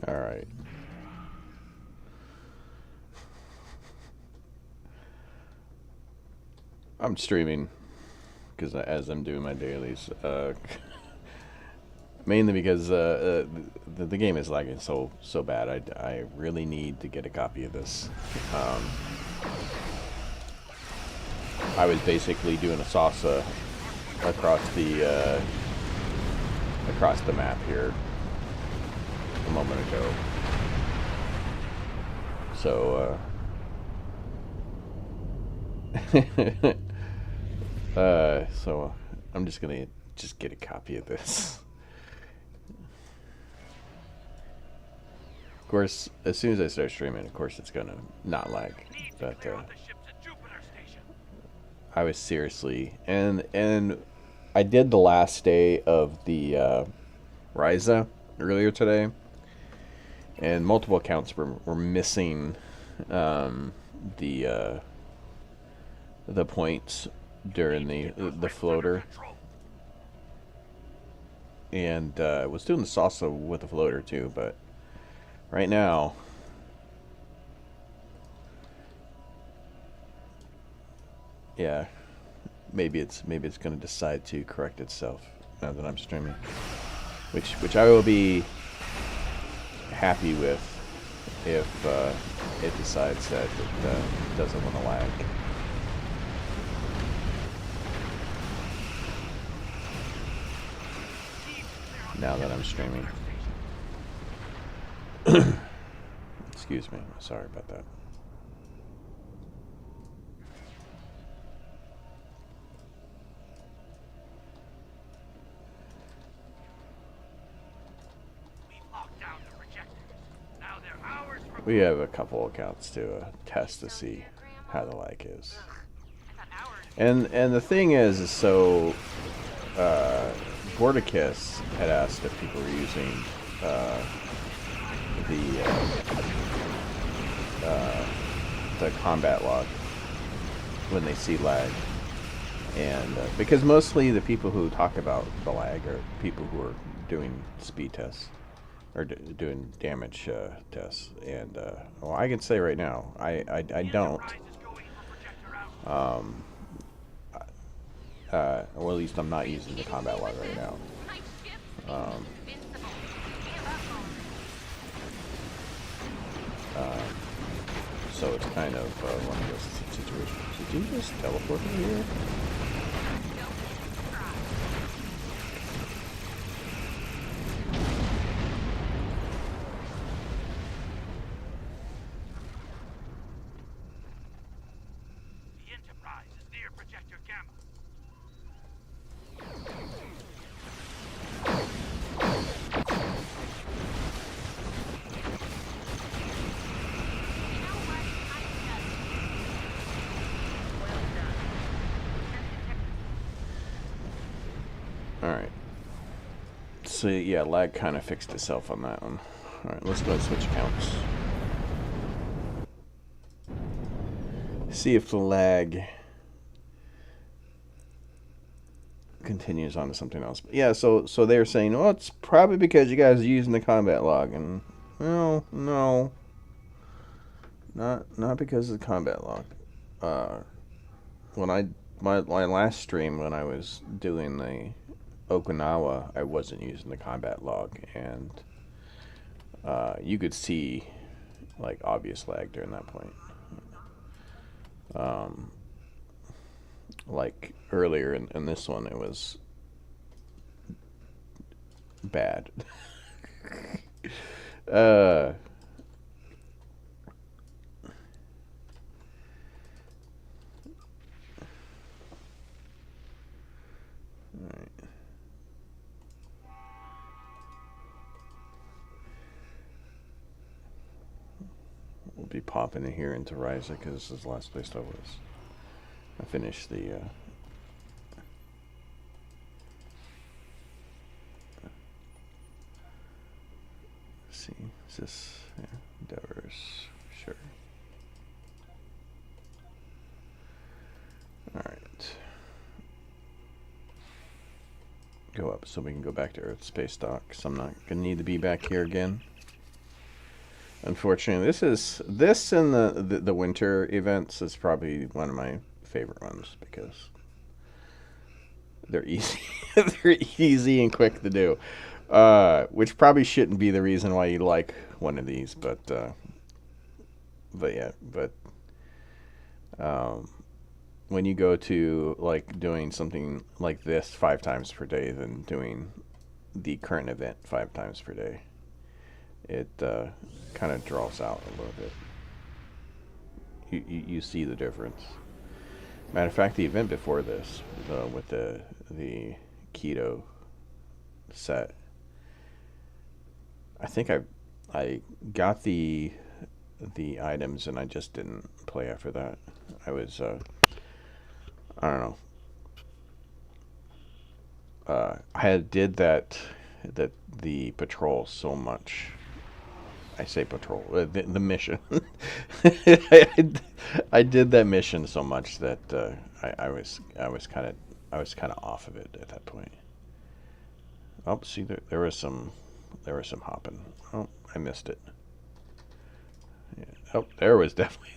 All right. I'm streaming because as I'm doing my dailies, mainly because the game is lagging so bad. I really need to get a copy of this. Um, I was basically doing a salsa across the map here a moment ago. So so I'm just gonna just get a copy of this. Of course, as soon as I start streaming, of course it's gonna not lag. But I was seriously and I did the last day of the Ryza earlier today, and multiple accounts were missing um, the the points during the floater, and was doing the salsa with the floater too. But right now, yeah, maybe it's gonna decide to correct itself now that I'm streaming, which I will be happy with if it decides that it doesn't want to lag. Now that I'm streaming. Excuse me. Sorry about that. We have a couple accounts to test to see how the lag is. And the thing is so Bordicus had asked if people were using the the combat log when they see lag, and because mostly the people who talk about the lag are people who are doing speed tests or doing damage tests, and well, I can say right now, I don't. Um, or at least I'm not using the combat log right now. Um, um, so it's kind of one of those situations. Did you just teleport me here? Alright. So yeah, lag kind of fixed itself on that one. Alright, let's go and switch accounts. See if the lag continues on to something else. But yeah, so they're saying, well, it's probably because you guys are using the combat log, and no, not because of the combat log. When my last stream when I was doing the Okinawa, I wasn't using the combat log, and you could see like obvious lag during that point. Like earlier in this one, it was bad. uh, right. We'll be popping in here into Ryza because this is the last place I was. I finished the let's see, is this endeavors? Sure. Alright. Go up so we can go back to Earth space dock, so I'm not gonna need to be back here again. Unfortunately, this and the winter events is probably one of my favorite ones because they're easy. They're easy and quick to do, which probably shouldn't be the reason why you like one of these, but yeah, but um, when you go to like doing something like this 5 times per day than doing the current event 5 times per day, it kind of draws out a little bit. You see the difference. Matter of fact, the event before this, with the keto set, I think I got the items and I just didn't play after that. I was I don't know. I had did that the patrol so much. I say patrol, the mission. I did that mission so much that I was kind of off of it at that point. Oh, see, there was some hopping. Oh, I missed it. Yeah. Oh, there was definitely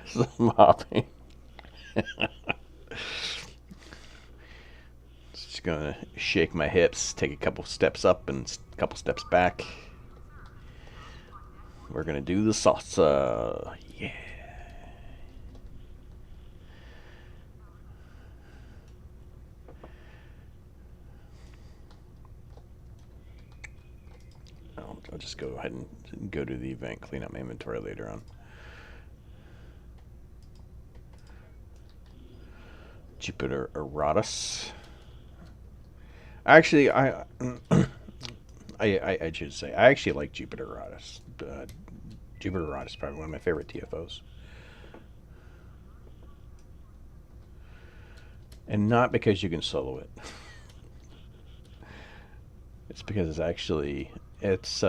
some hopping. Just gonna shake my hips, take a couple steps up and a couple steps back. We're gonna do the salsa. Yeah. I'll just go ahead and go to the event, clean up my inventory later on. Jupiter Eratus. Actually, I should say I actually like Jupiter Eratus. Jupiter Eratus is probably one of my favorite TFOs, and not because you can solo it. It's because it's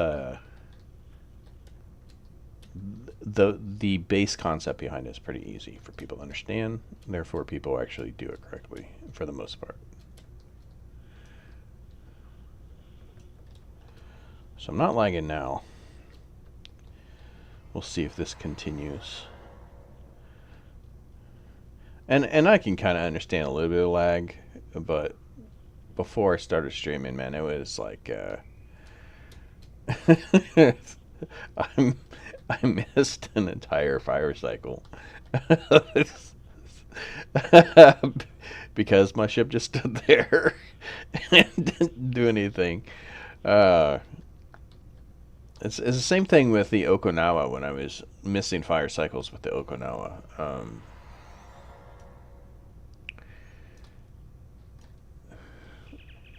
the base concept behind it is pretty easy for people to understand. Therefore, people actually do it correctly for the most part. So I'm not lagging now. We'll see if this continues. And I can kind of understand a little bit of lag, but before I started streaming, man, it was like I missed an entire fire cycle because my ship just stood there and didn't do anything. It's the same thing with the Okinawa when I was missing fire cycles with the Okinawa.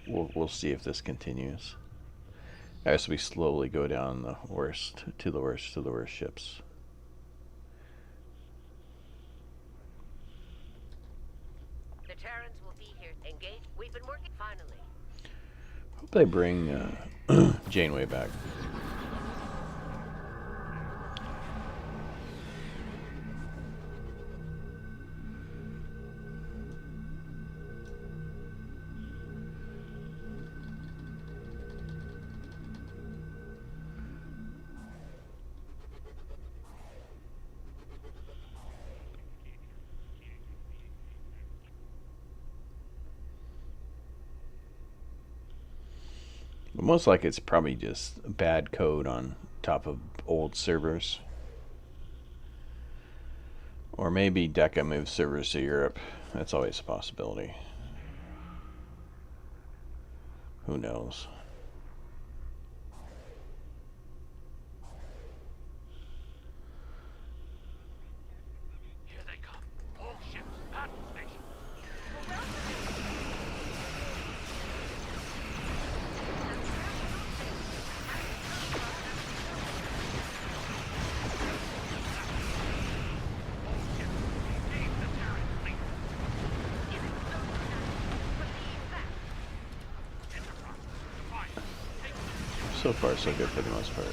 We'll see if this continues as we slowly go down the worst to the worst to the worst ships. The Terrans will be here. Engage. We've been working finally. Hope they bring Janeway back. But most likely it's probably just bad code on top of old servers. Or maybe Deca moves servers to Europe. That's always a possibility. Who knows? Here they come. All ships, battle station. So far, so good for the most part.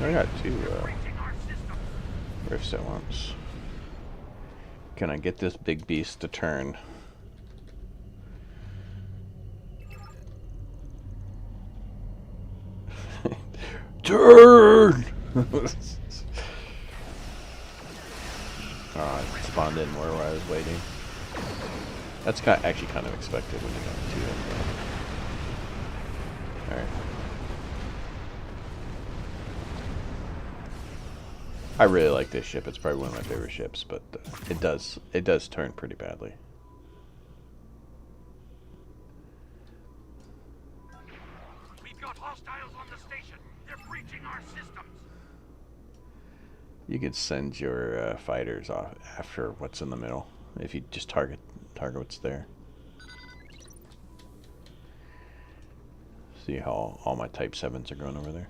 I got two rifts at once. Can I get this big beast to turn? Turn! Oh, it spawned in where I was waiting. That's actually kind of expected when you got two of them. Alright. I really like this ship. It's probably one of my favorite ships, but it does turn pretty badly. We've got hostiles on the station. They're breaching our systems. You could send your fighters off after what's in the middle if you just target what's there. See how all my Type 7s are going over there?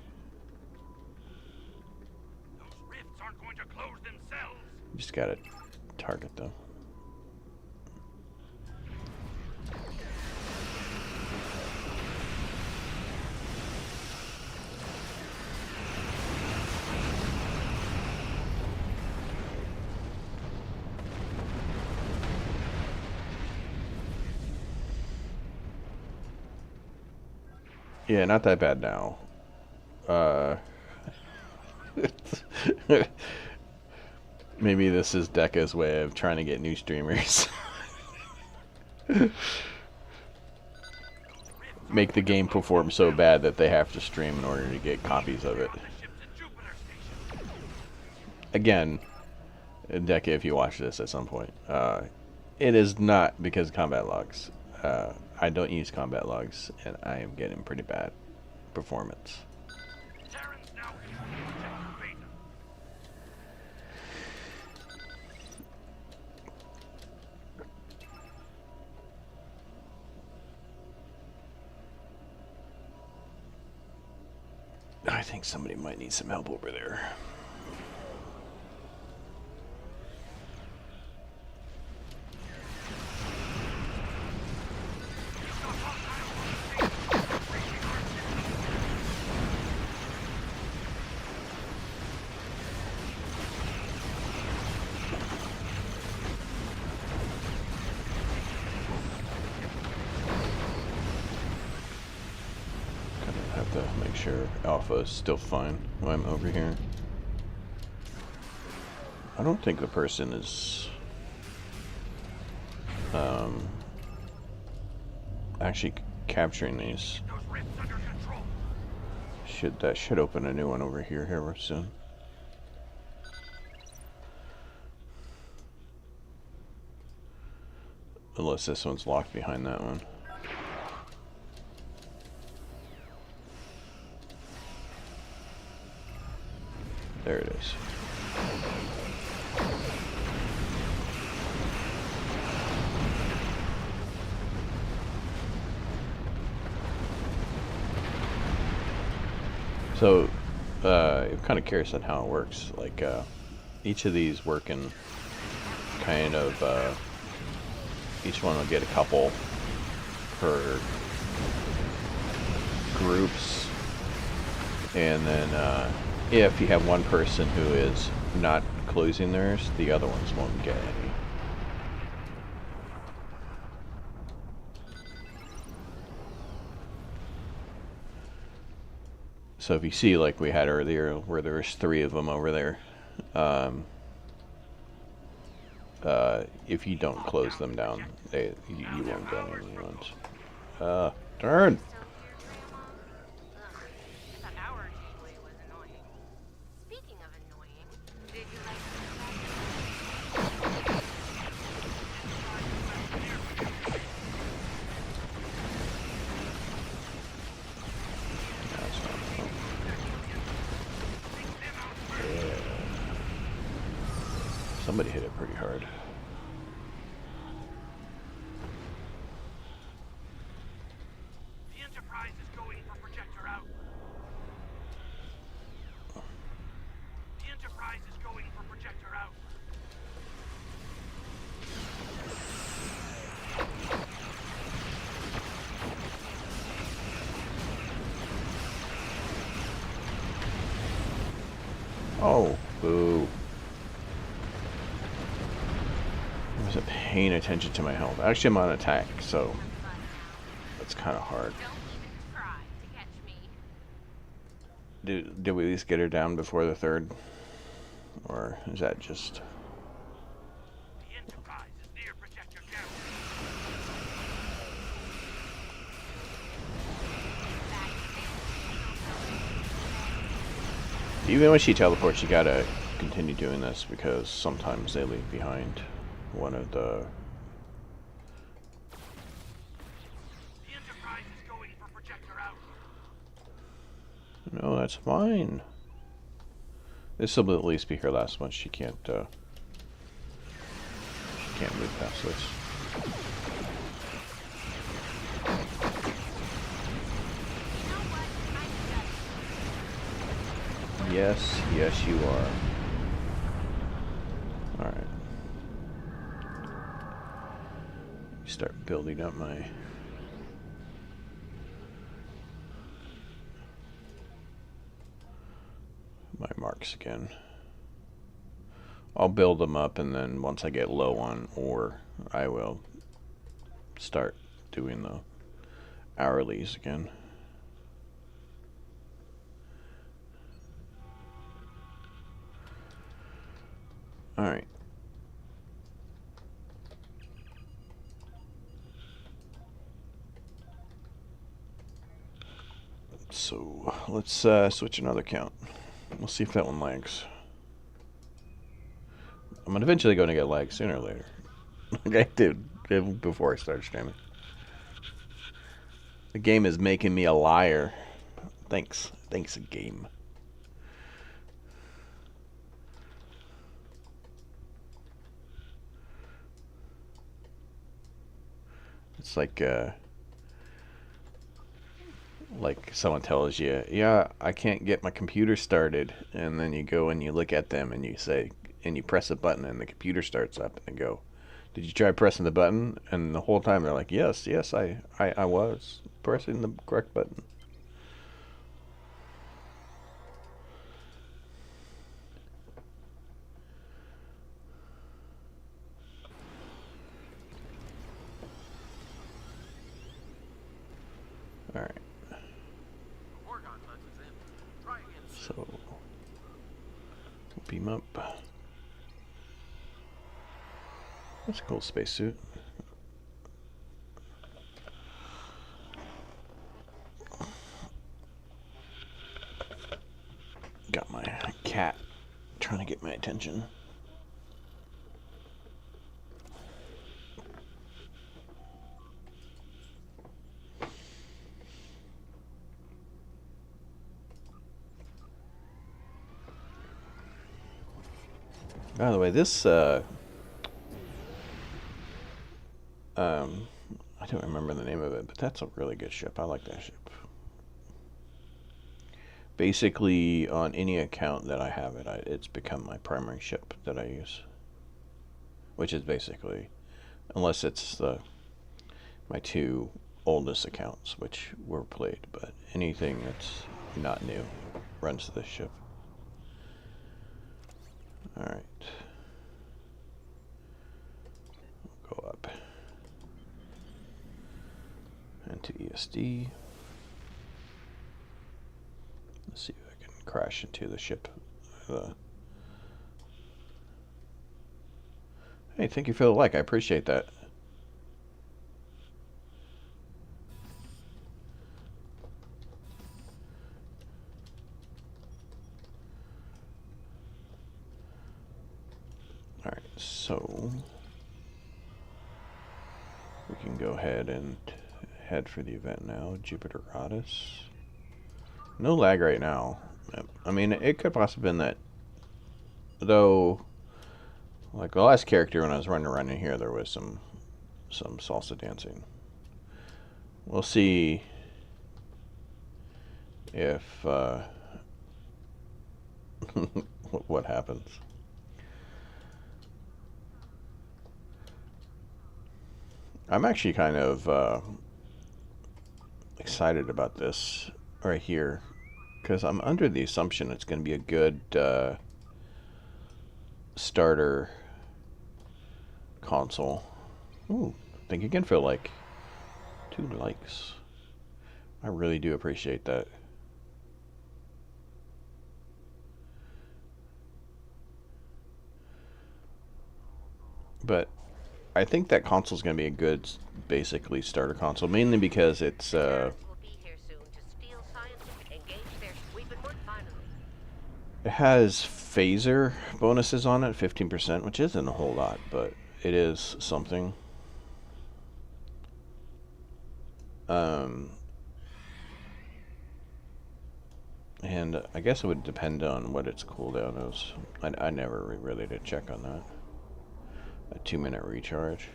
Those rifts aren't going to close themselves. You just gotta target them. Yeah, not that bad now. Maybe this is Deca's way of trying to get new streamers. Make the game perform so bad that they have to stream in order to get copies of it. Again, Deca, if you watch this at some point, it is not because of combat logs. I don't use combat logs, and I am getting pretty bad performance. I think somebody might need some help over there. Make sure Alpha is still fine when I'm over here. I don't think the person is actually capturing these. That should open a new one over here soon. Unless this one's locked behind that one. There it is. So, I'm kind of curious on how it works. Like, each of these work in kind of, each one will get a couple per groups. And then, if you have one person who is not closing theirs, the other ones won't get any. So if you see, like we had earlier, where there's 3 of them over there, if you don't close them down, you won't get any new ones. Turn! Somebody hit it pretty hard. The Enterprise is going for projector out. The Enterprise is going for projector out. Oh, boo. I wasn't paying attention to my health. Actually, I'm on attack, so that's kind of hard. Don't even try to catch me. Did we at least get her down before the third? Or is that just... The Enterprise is near projector down. Even when she teleports, you gotta continue doing this because sometimes they leave behind one of the... The Enterprise is going for projector out. No, that's fine. This will at least be her last one. She can't move past this. Yes, yes you are. Alright. Start building up my... marks again. I'll build them up, and then once I get low on ore, I will start doing the hourlies again. Alright. So let's switch another count. We'll see if that one lags. I'm eventually going to get lag sooner or later. Like I did before I started streaming. The game is making me a liar. Thanks, game. It's like someone tells you, yeah, I can't get my computer started, and then you go and you look at them and you say, and you press a button and the computer starts up, and they go, did you try pressing the button? And the whole time they're like, yes, I was pressing the correct button. Alright. So, beam up. That's a cool spacesuit. Got my cat trying to get my attention. By the way, this I don't remember the name of it, but that's a really good ship. I like that ship. Basically, on any account that I have it, it's become my primary ship that I use. Which is basically, unless it's my two oldest accounts, which were played, but anything that's not new runs this ship. Alright. Go up into ESD. Let's see if I can crash into the ship. Hey, thank you for the like. I appreciate that. Alright, so we can go ahead and head for the event now. Jupiter Goddess. No lag right now. I mean, it could possibly been that, though, like the last character when I was running around in here, there was some salsa dancing. We'll see if what happens. I'm actually kind of excited about this right here, because I'm under the assumption it's going to be a good starter console. Ooh, think again for like 2 likes. I really do appreciate that. But I think that console is going to be a good, basically, starter console, mainly because it's Terrans will be here soon to steal scientific. Engage their we've been working finally. it has phaser bonuses on it, 15%, which isn't a whole lot, but it is something. And I guess it would depend on what its cooldown is. I never really did check on that. A 2-minute recharge.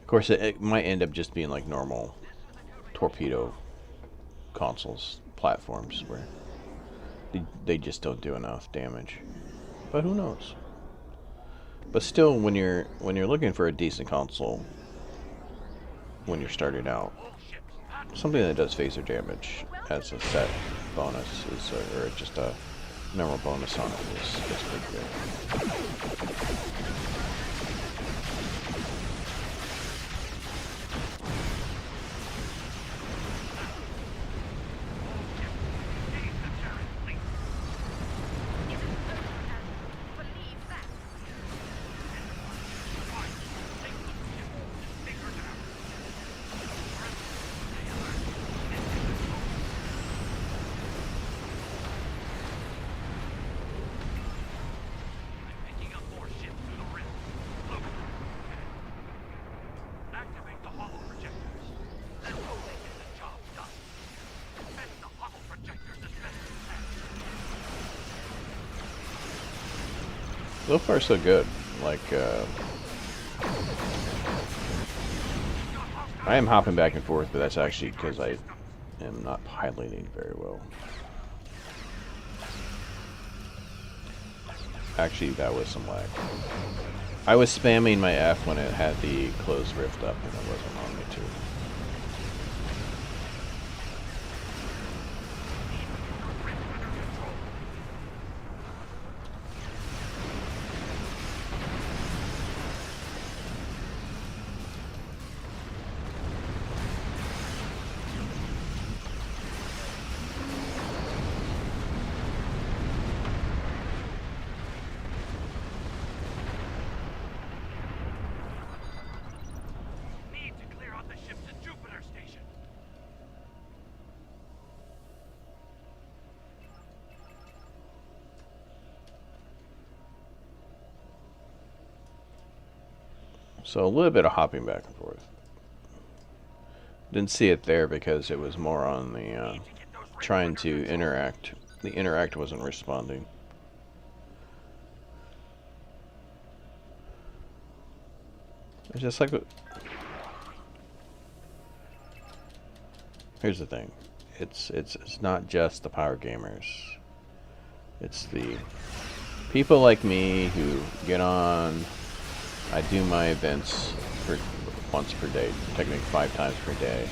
Of course, it might end up just being like normal torpedo consoles, platforms, where they just don't do enough damage. But who knows? But still, when you're looking for a decent console, when you're starting out, something that does phaser damage as a set bonus is, or just a normal bonus on it is pretty good. So far, so good. Like, I am hopping back and forth, but that's actually because I am not piloting very well. Actually, that was some lag. I was spamming my F when it had the closed rift up, and it wasn't on me too. So a little bit of hopping back and forth. Didn't see it there because it was more on the trying to interact. The interact wasn't responding. It's just like... Here's the thing. It's not just the power gamers. It's the people like me who get on. I do my events for once per day, technically 5 times per day.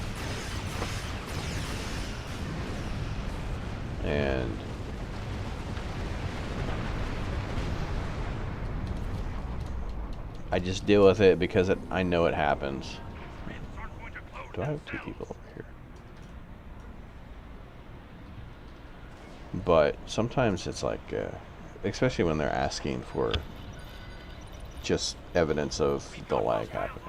And I just deal with it because I know it happens. Do I have 2 people over here? But sometimes it's like, especially when they're asking for just evidence of the lag happening.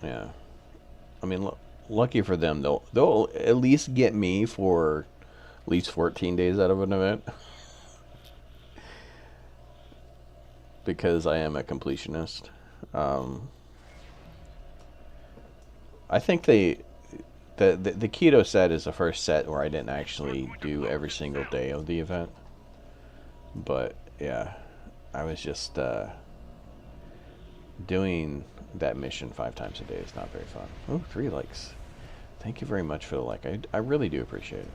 Yeah, I mean, lucky for them, they'll at least get me for at least 14 days out of an event. Because I am a completionist. I think the keto set is the first set where I didn't actually do every single day of the event. But yeah, I was just doing that mission 5 times a day is not very fun. Oh, 3 likes. Thank you very much for the like. I really do appreciate it.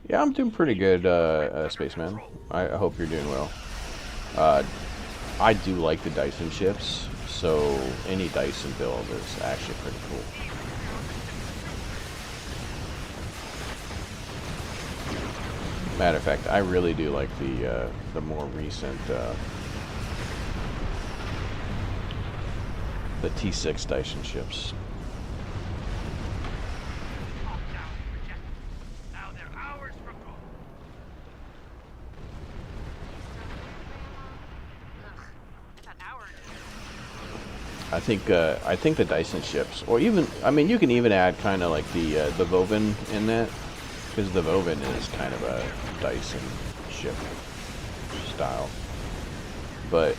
Yeah, I'm doing pretty good, Spaceman. I hope you're doing well. I do like the Dyson ships, so any Dyson build is actually pretty cool. Matter of fact, I really do like the more recent the T6 Dyson ships. Now they're ours for good. I think the Dyson ships, or even, I mean, you can even add kind of like the Vovin in that, because the Vovin is kind of a Dyson ship style, but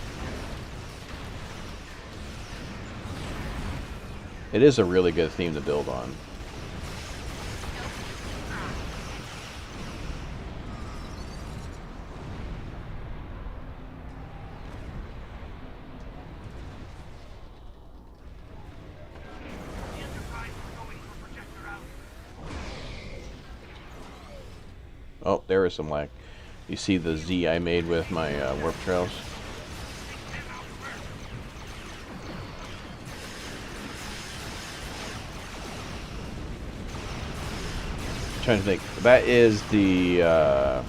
it is a really good theme to build on. Oh, there is some lag. You see the Z I made with my warp trails? I'm trying to think. That is the... I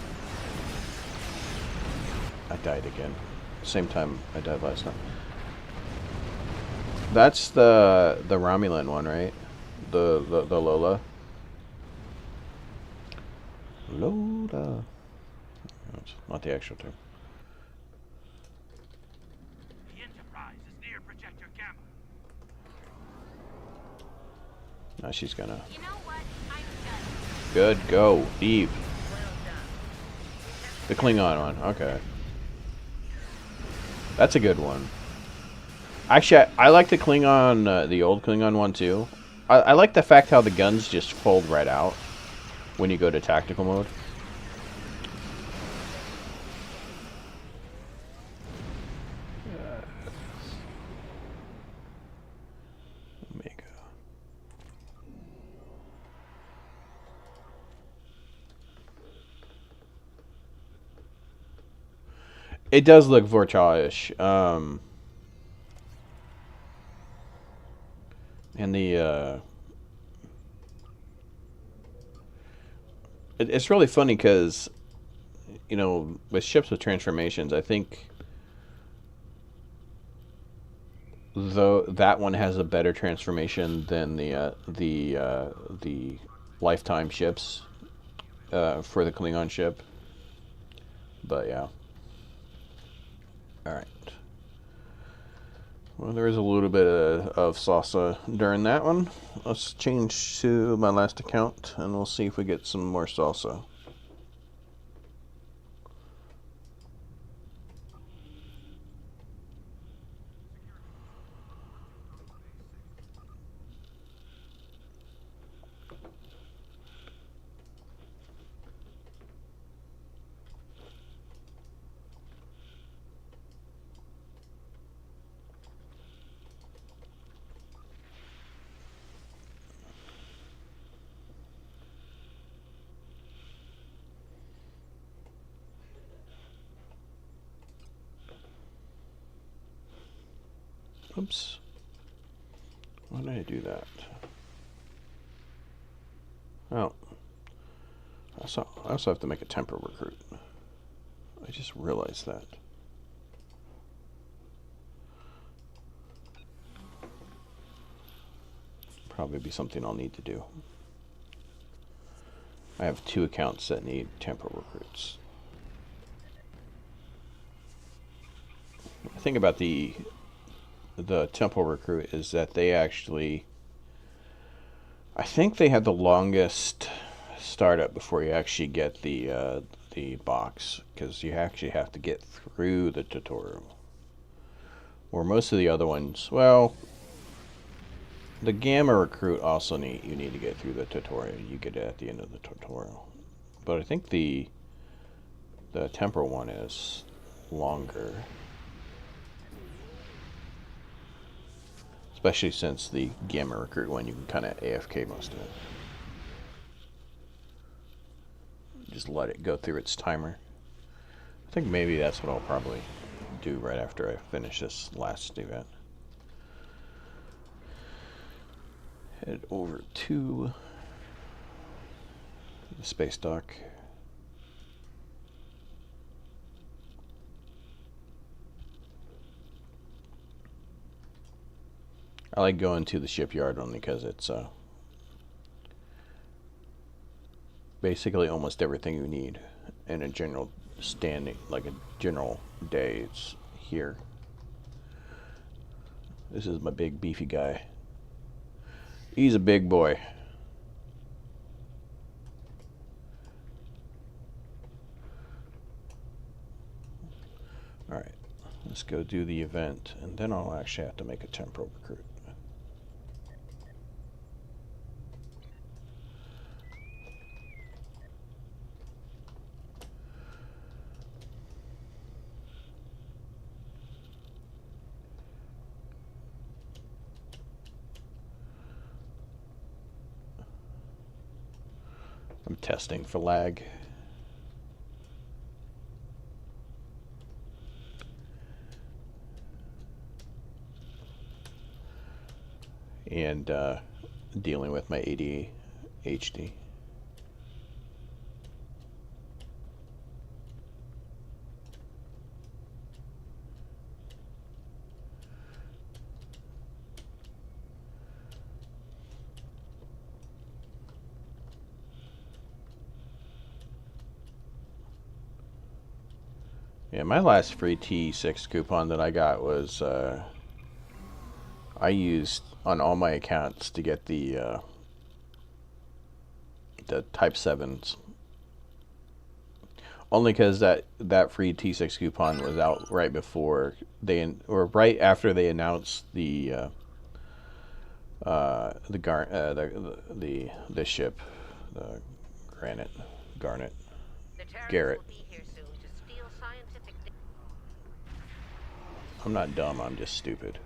died again. Same time I died last time. That's the Romulan one, right? The Lola. Lola. That's not the actual term. The Enterprise is near Projector Gamma. Now she's gonna. You know what? I'm done. Good, go, Eve. Well done. The Klingon one, okay. That's a good one. Actually, I like the Klingon, the old Klingon one too. I like the fact how the guns just fold right out when you go to tactical mode. Omega. It does look Vorcha-ish. And the it's really funny because, you know, with ships with transformations, I think though that one has a better transformation than the lifetime ships for the Klingon ship. But yeah. All right. Well, there is a little bit of salsa during that one. Let's change to my last account, and we'll see if we get some more salsa. Oops. Why did I do that? Oh. I also have to make a temper recruit. I just realized that. Probably be something I'll need to do. I have 2 accounts that need temper recruits. The thing about the the temple recruit is that they actually, I think they had the longest startup before you actually get the box, because you actually have to get through the tutorial. Where most of the other ones, well, the Gamma recruit also you need to get through the tutorial. You get it at the end of the tutorial. But I think the temporal one is longer. Especially since the Gamma recruit one, you can kind of AFK most of it. Just let it go through its timer. I think maybe that's what I'll probably do right after I finish this last event. Head over to the space dock. I like going to the shipyard only because it's basically almost everything you need in a general standing, like a general day. It's here. This is my big beefy guy. He's a big boy. Alright, let's go do the event, and then I'll actually have to make a temporal recruit. I'm testing for lag. And dealing with my ADHD. Yeah, my last free T6 coupon that I got was I used on all my accounts to get the Type 7s. Only because that free T6 coupon was out right before or right after they announced the ship, the Garnet. Garrett. I'm not dumb, I'm just stupid.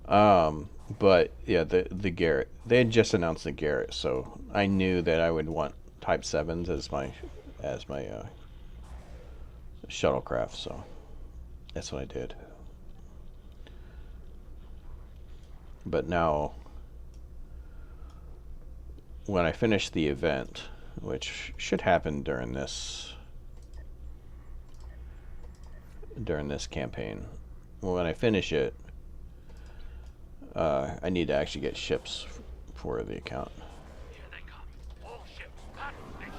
But yeah, the Garrett. They had just announced the Garrett, so I knew that I would want Type 7s as my shuttlecraft, so that's what I did. But now, when I finish the event, which should happen during this campaign, when I finish it, I need to actually get ships for the account. Here they come. All ships, battle station.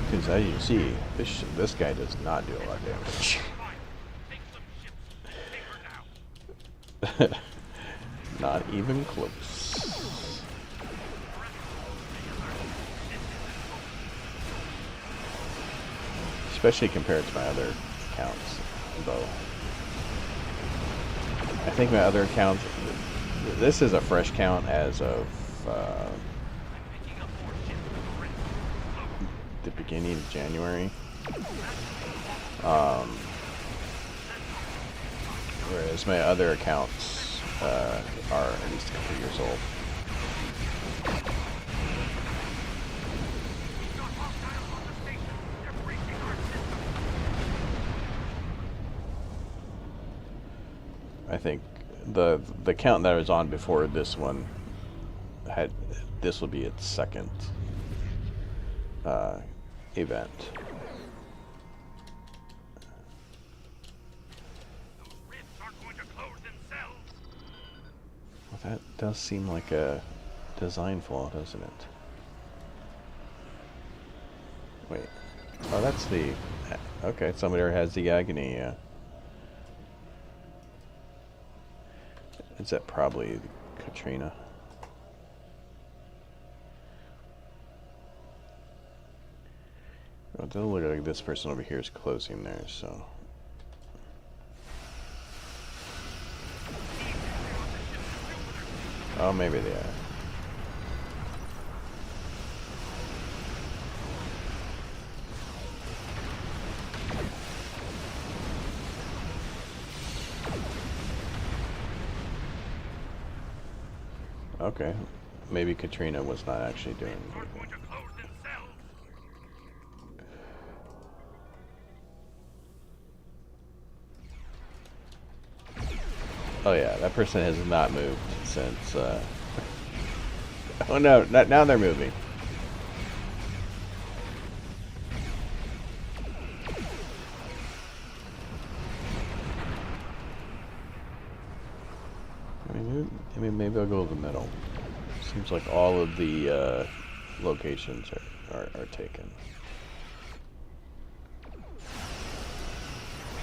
Because as you can see, this guy does not do a lot of damage. Take some ships. Take her down. Not even close. Especially compared to my other accounts, though. I think my other accounts, this is a fresh count as of the beginning of January. Whereas my other accounts are at least a couple years old. I think the count that I was on before this one this will be its second event. Those rifts aren't going to close themselves. Well, that does seem like a design flaw, doesn't it? Wait. Oh, that's the... Okay, somebody already has the agony, yeah. Is that probably Katrina? Well, it doesn't look like this person over here is closing there, so... Oh, maybe they are. Okay, maybe Katrina was not actually doing anything. Going to close themselves. Oh yeah, that person has not moved since, Oh no, now they're moving. I mean, maybe I'll go to the middle. Seems like all of the locations are taken. We've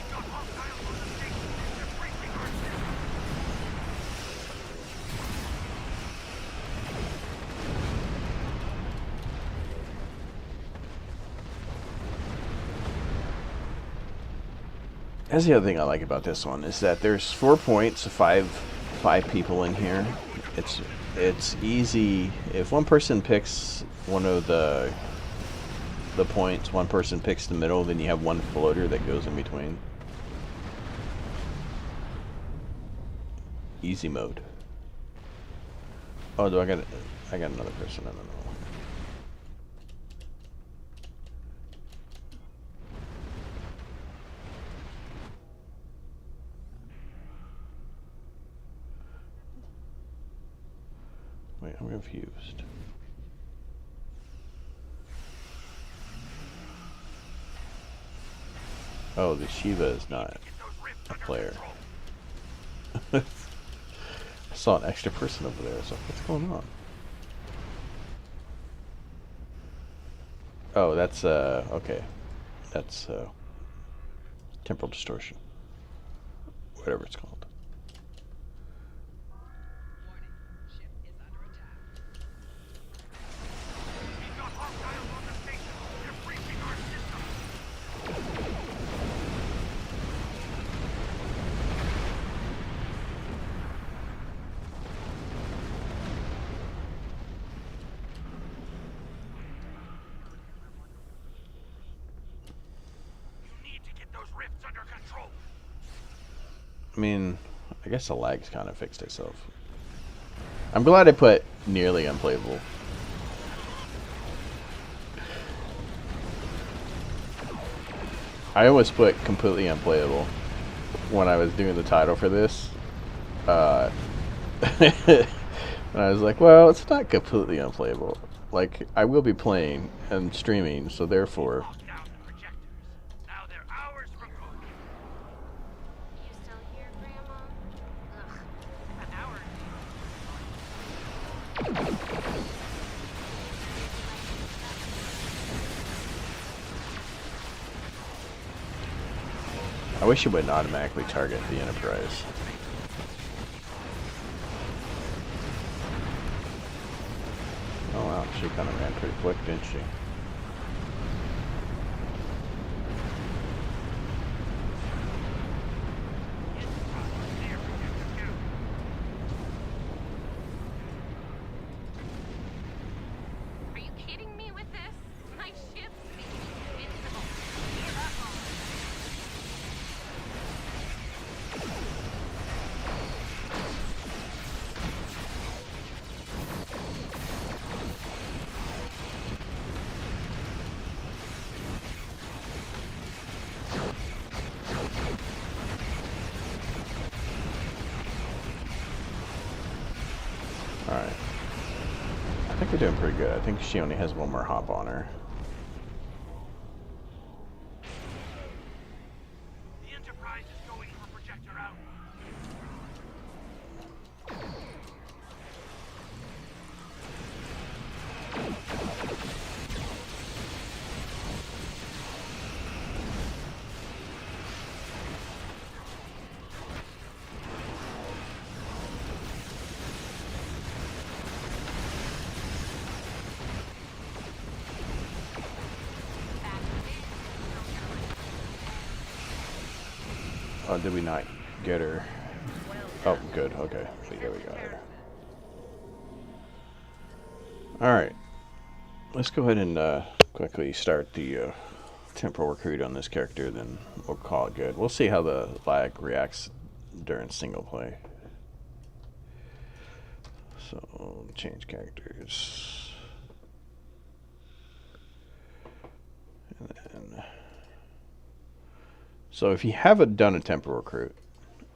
got hostiles on the station. They're breaching our system. That's the other thing I like about this one is that there's 4 points, five people in here. It's easy if one person picks one of the points, one person picks the middle, then you have one floater that goes in between. Easy mode. Oh, I got another person in the middle. Wait, I'm confused. Oh, the Shiva is not a player. I saw an extra person over there, so what's going on? Oh, that's, okay. That's, temporal distortion. Whatever it's called. We've got hostiles on the station. They're breaching our system. You need to get those rifts under control. I mean, I guess the lag's kind of fixed itself. I'm glad I put nearly unplayable. I almost put completely unplayable when I was doing the title for this. And I was like, well, it's not completely unplayable. Like, I will be playing and streaming, so therefore... Lock down the projectors. Now they're ours for good. You still here, Grandma? Ugh, an hour. I wish it wouldn't automatically target the Enterprise. Oh wow, she kind of ran pretty quick, didn't she? Are you kidding me with this? My ship's invincible. Give up on it. Alright. I think we're doing pretty good. I think she only has one more hop on her. Oh, did we not get her? Oh, good. Okay. Yeah, we got her. Alright. Let's go ahead and quickly start the temporal recruit on this character, then we'll call it good. We'll see how the lag reacts during single play. So, change characters. And then... So if you haven't done a temporal recruit,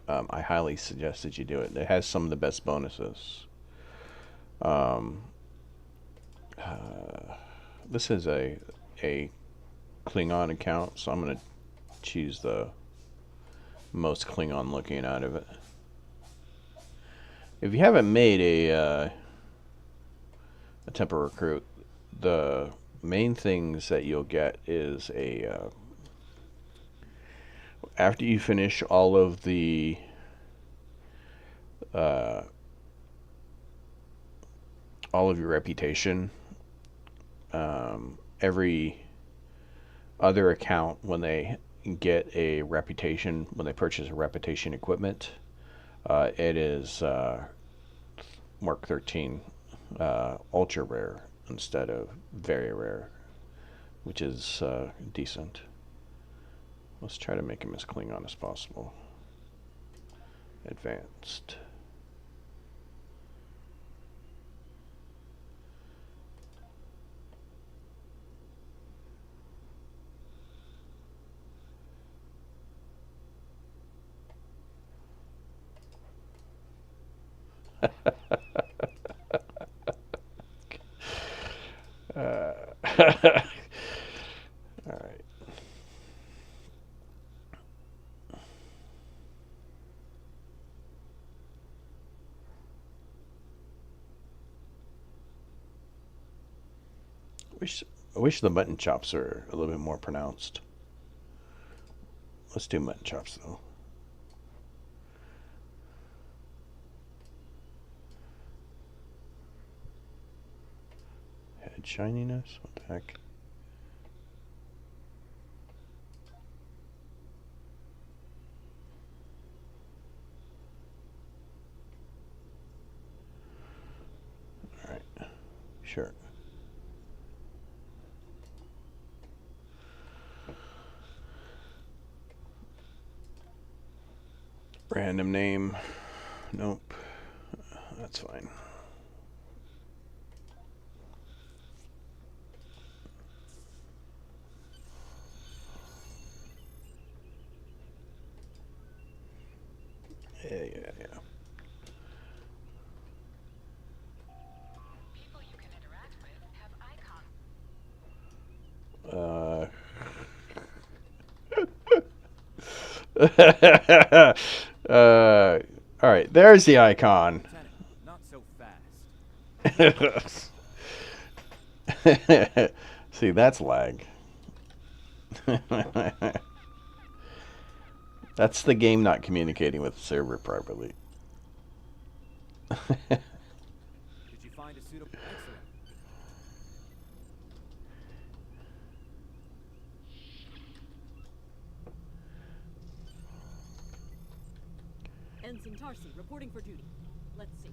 I highly suggest that you do it. It has some of the best bonuses. This is a Klingon account, so I'm going to choose the most Klingon looking out of it. If you haven't made a temporal recruit, the main things that you'll get is after you finish all of the all of your reputation, every other account, when they get a reputation, when they purchase a reputation equipment, it is Mark 13 ultra rare instead of very rare, which is decent. Let's try to make him as Klingon as possible. Advanced. All right. I wish the mutton chops are a little bit more pronounced. Let's do mutton chops though. Head shininess? What the heck? Alright. Sure. Random name. Nope. That's fine. Yeah. People you can interact with have icons. All right, there's the icon. Not so fast. See, that's lag. That's the game not communicating with the server properly. Did you find a suitable? Excellent. Ensign Tarsi, reporting for duty. Let's see.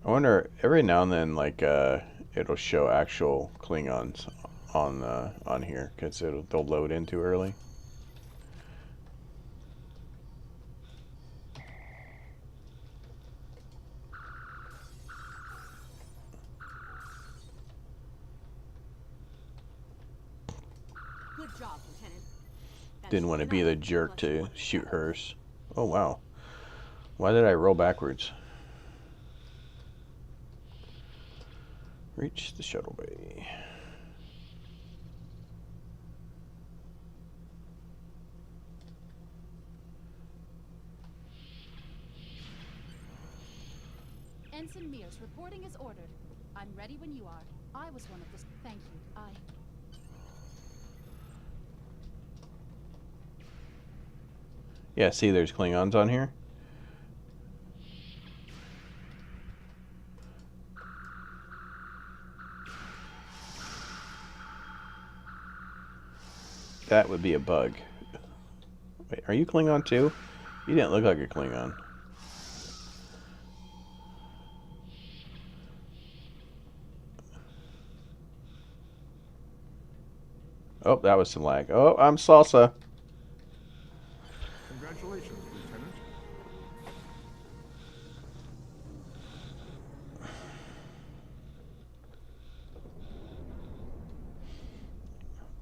I wonder, every now and then, like, it'll show actual Klingons on here, because they'll load in too early. Good job, Lieutenant. Didn't want to be the jerk to shoot hers. Oh, wow. Why did I roll backwards? Reach the shuttle bay. Ensign Mears, reporting as ordered. I'm ready when you are. I was one of the... Thank you. Yeah, see, there's Klingons on here. that would be a bug. Wait, are you Klingon too? You didn't look like a Klingon. Oh, that was some lag. Oh, I'm salsa. Congratulations, Lieutenant.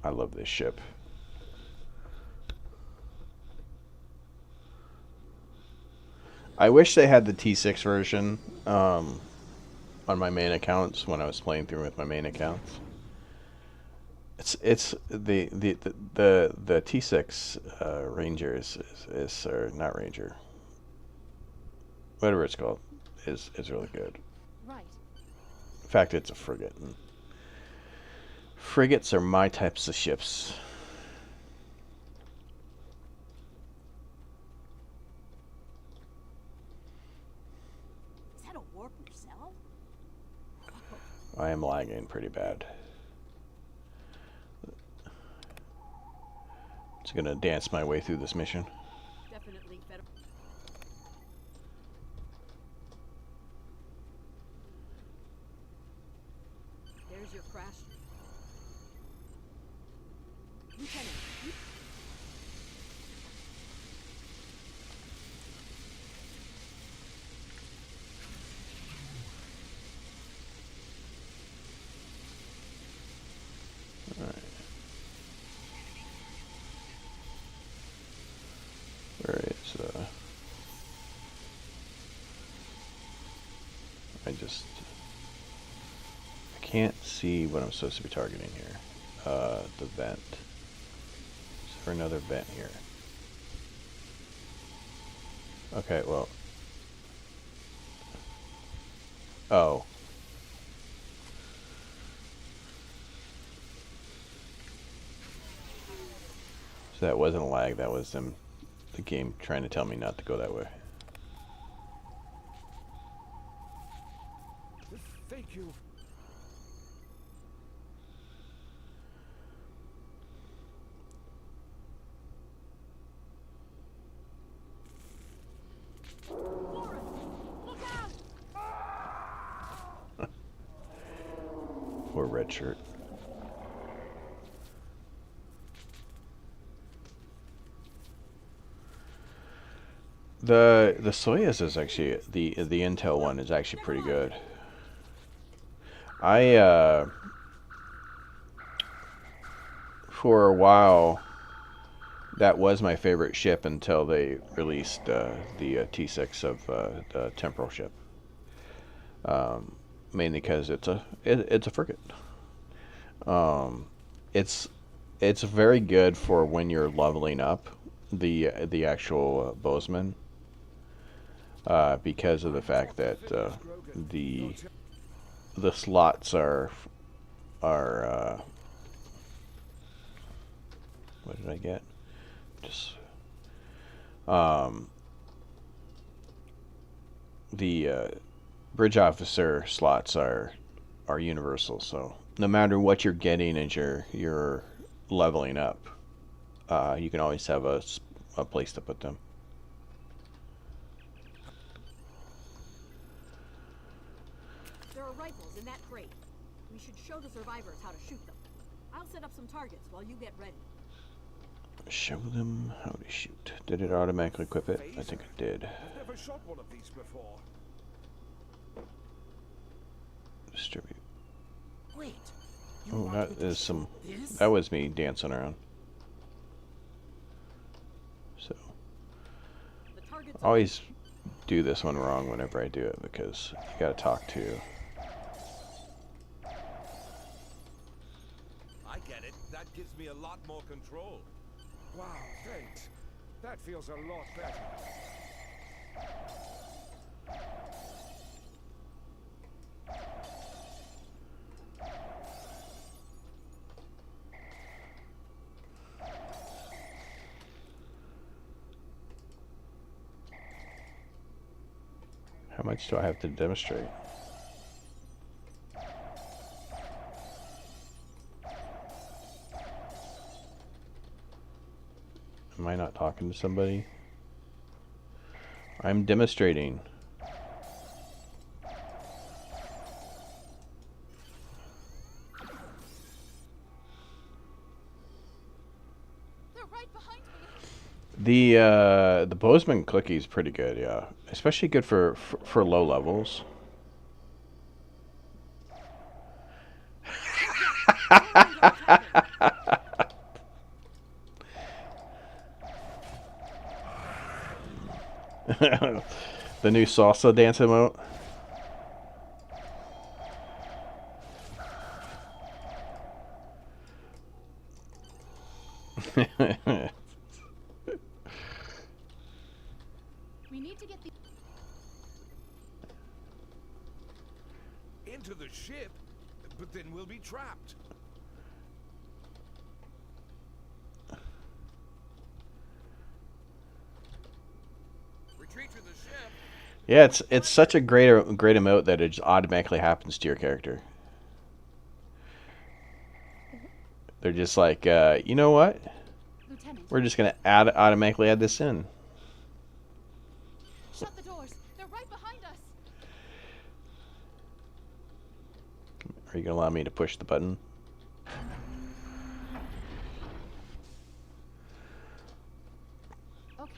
I love this ship. I wish they had the T6 version on my main accounts when I was playing through with my main accounts. It's the T6 Ranger is or not Ranger, whatever it's called, is really good. Right. In fact, it's a frigate. And frigates are my types of ships. Is that a warp yourself? I am lagging pretty bad. Just gonna dance my way through this mission. Definitely better. There's your crash. Lieutenant, you Where is I can't see what I'm supposed to be targeting here. The vent. Is there another vent here? Okay, well. Oh. So that wasn't a lag, that was them, the game trying to tell me not to go that way. Thank you. Poor red shirt. The Soyuz is actually the Intel one is actually pretty good. I for a while that was my favorite ship until they released the T6 of the temporal ship. Mainly because it's a frigate. It's very good for when you're leveling up the actual Bozeman. Because of the fact that the slots are what did I get? Just the bridge officer slots are universal, so no matter what you're getting as you're leveling up, you can always have a place to put them. There are rifles in that crate. We should show the survivors how to shoot them. I'll set up some targets while you get ready. Show them how to shoot. Did it automatically equip it? I think it did. I've never shot one of these before. Distribute. Wait. Oh, that is some. That was me dancing around. So, The targets I always do this one wrong whenever I do it because you gotta talk to. I get it. That gives me a lot more control. Wow, thanks. That feels a lot better. How much do I have to demonstrate? Am I not talking to somebody? I'm demonstrating. They're right behind me. The Bozeman cookie is pretty good, yeah. Especially good for low levels. The new salsa dance emote. We need to get the. Into the ship? But then we'll be trapped. Retreat to the ship. Yeah, it's such a great emote that it just automatically happens to your character. They're just like, you know what? Lieutenant, We're just gonna automatically add this in. shut the doors. They're right behind us. Are you gonna allow me to push the button? Okay.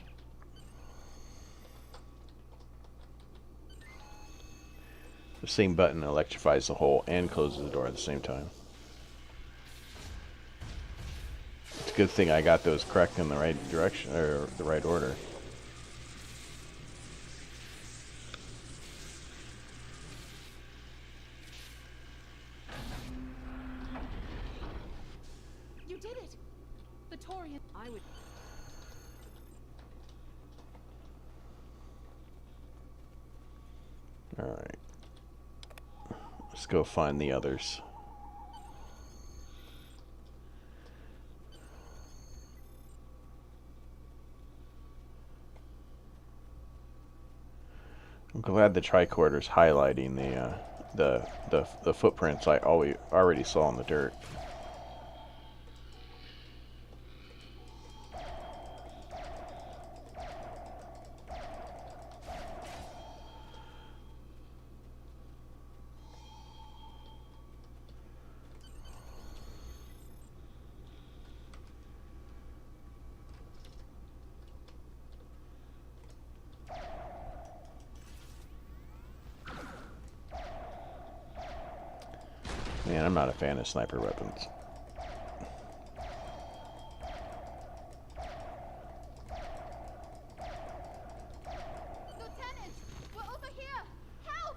The same button electrifies the hole and closes the door at the same time. It's a good thing I got those correct in the right direction, or the right order. You did it. The Torian. I would. Alright. Let's go find the others. I'm glad the tricorder's highlighting the footprints I already saw in the dirt. Man, I'm not a fan of sniper weapons. Lieutenant, we're over here. Help!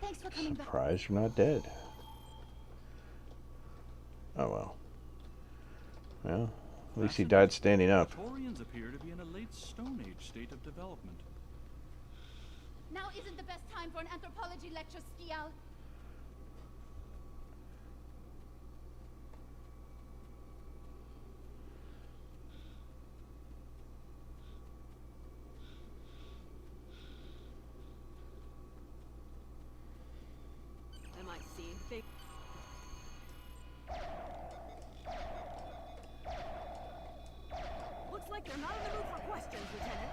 Thanks for coming back. Surprised you're not dead. Oh well. Well, at least he died standing up. Torians appear to be in a late Stone Age state of development. Now isn't the best time for an anthropology lecture, Skial. Am I seeing things? Looks like they're not in the mood for questions, Lieutenant.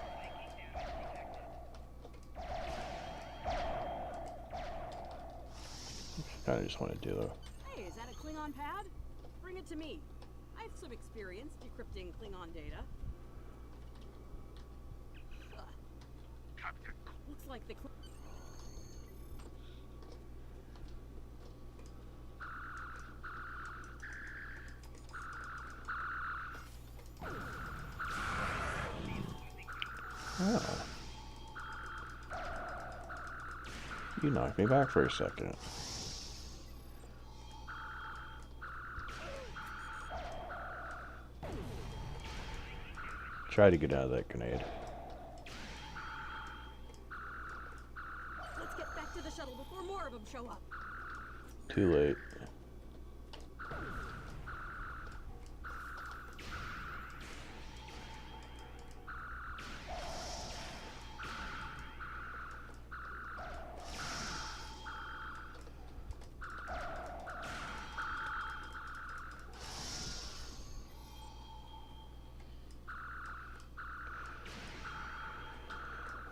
Kind of just want to do the. Hey, is that a Klingon pad? Bring it to me. I have some experience decrypting Klingon data. Ugh. Looks like the. Oh. You knocked me back for a second. Try to get out of that grenade. Let's get back to the shuttle before more of them show up. Too late.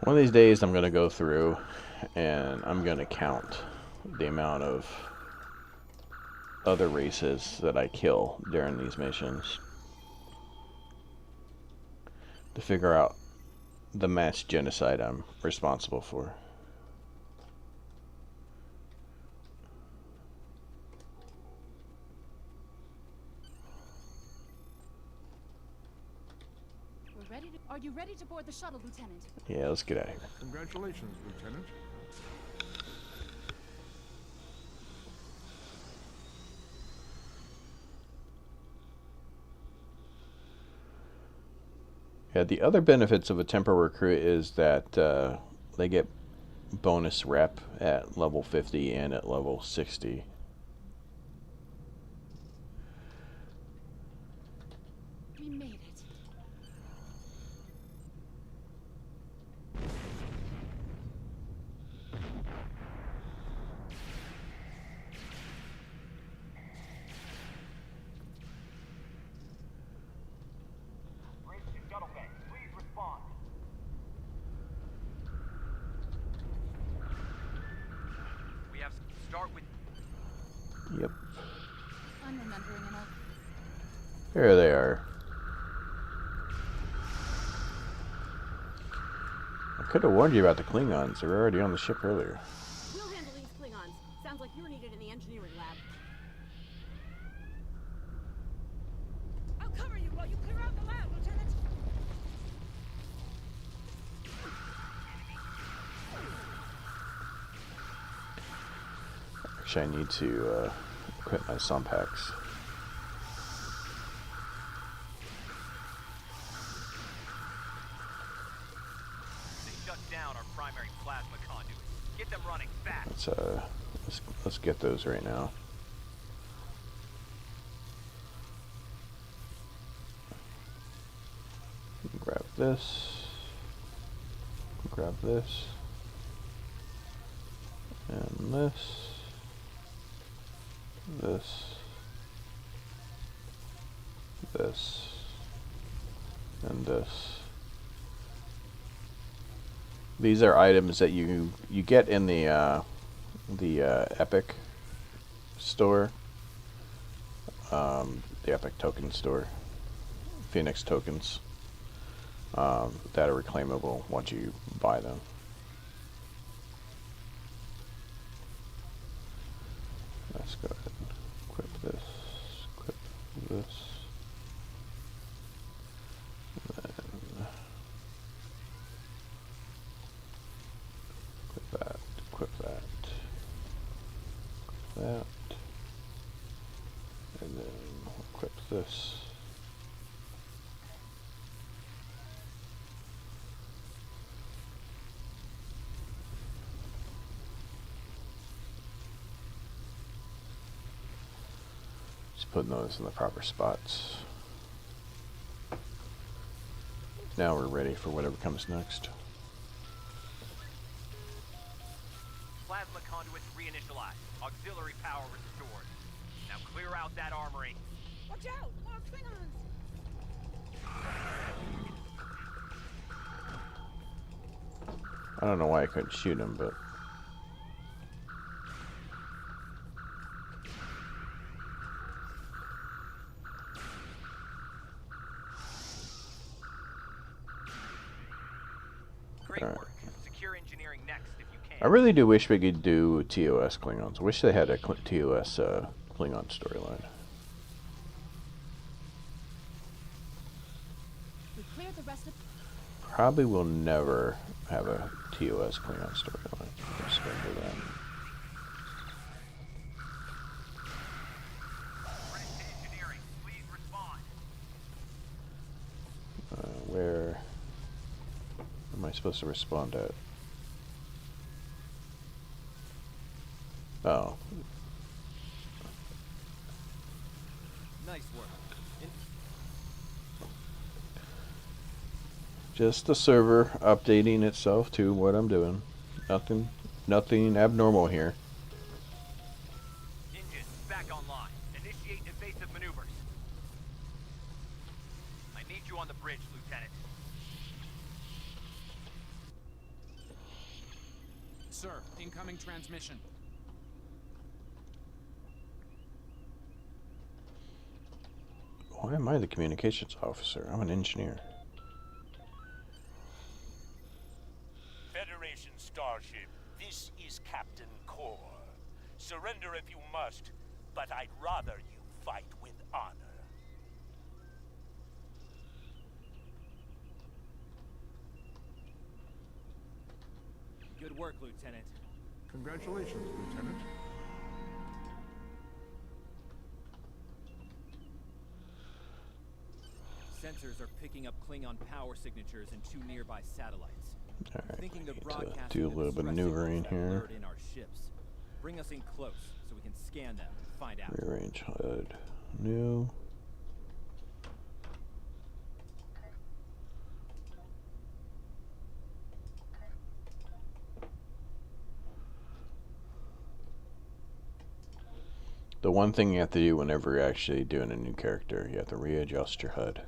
One of these days I'm going to go through and I'm going to count the amount of other races that I kill during these missions to figure out the mass genocide I'm responsible for. We're ready to... Are you ready to board the shuttle, Lieutenant? Yeah, let's get out of here. Congratulations, Lieutenant. Yeah, the other benefits of a temporary recruit is that they get bonus rep at level 50 and at level 60. We made it. We have start with Yep. I'm remembering enough. There they are. I could have warned you about the Klingons. They were already on the ship earlier. We'll handle these Klingons. Sounds like you're needed in the engineering lab. I'll cover you while you clear out the lab, Lieutenant. Actually, I need to equip my Sompax. they shut down our primary plasma conduit. Get them running fast. Let's get those right now. Grab this. Grab this. And this. This. This. And this. These are items that you get in the Epic store, the Epic token store, Phoenix tokens, that are reclaimable once you buy them. Let's go ahead and equip this, equip this. Equip that, and then equip this. Just putting those in the proper spots. Now we're ready for whatever comes next. Plasma conduits reinitialized. Auxiliary power restored. Now clear out that armory. Watch out! More Klingons! I don't know why I couldn't shoot him, but Great Alright. work. Secure engineering next if you can. I really do wish we could do TOS Klingons. I wish they had a TOS Klingon storyline. We cleared the rest of... Probably will never have a TOS Klingon storyline. Just remember that. British engineering, please respond. Where am I supposed to respond at? Oh, Nice work. just the server updating itself to what I'm doing. Nothing abnormal here. Engines back online. Initiate evasive maneuvers. I need you on the bridge, Lieutenant. sir. Incoming transmission. Why am I the communications officer? I'm an engineer. Federation starship, this is Captain Core. Surrender if you must, but I'd rather you fight with honor. Good work, Lieutenant. Congratulations, Lieutenant. Sensors are picking up Klingon power signatures in 2 nearby satellites. Alright, Thinking we they're need to broadcasting do a the little bit of distress maneuvering signals that here. alert in our ships. Bring us in close so we can scan them and find out. Rearrange HUD. New. The one thing you have to do whenever you're actually doing a new character, you have to readjust your HUD.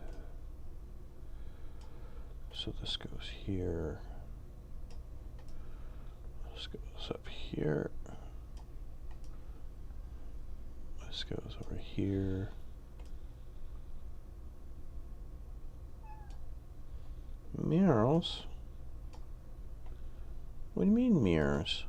So this goes here. This goes up here. This goes over here. Mirrors? What do you mean mirrors?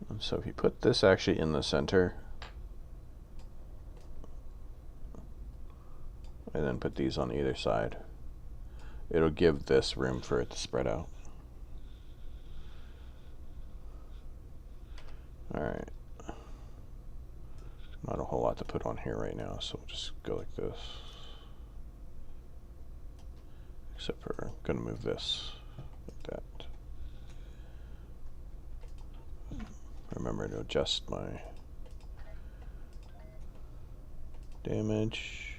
And so if you put this actually in the center, and then put these on either side, it'll give this room for it to spread out. Alright. Not a whole lot to put on here right now, so we'll just go like this. Except for I'm going to move this like that. Remember to adjust my damage.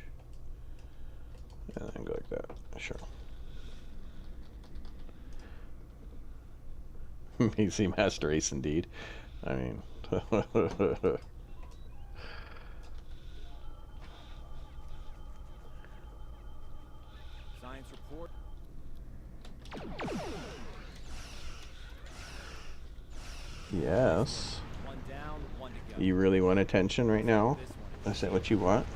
And then go like that. Sure. PC Master Ace indeed. I mean... Science report. Yes. 1 down, 1 to go. You really want attention right now? This one. Is that what you want?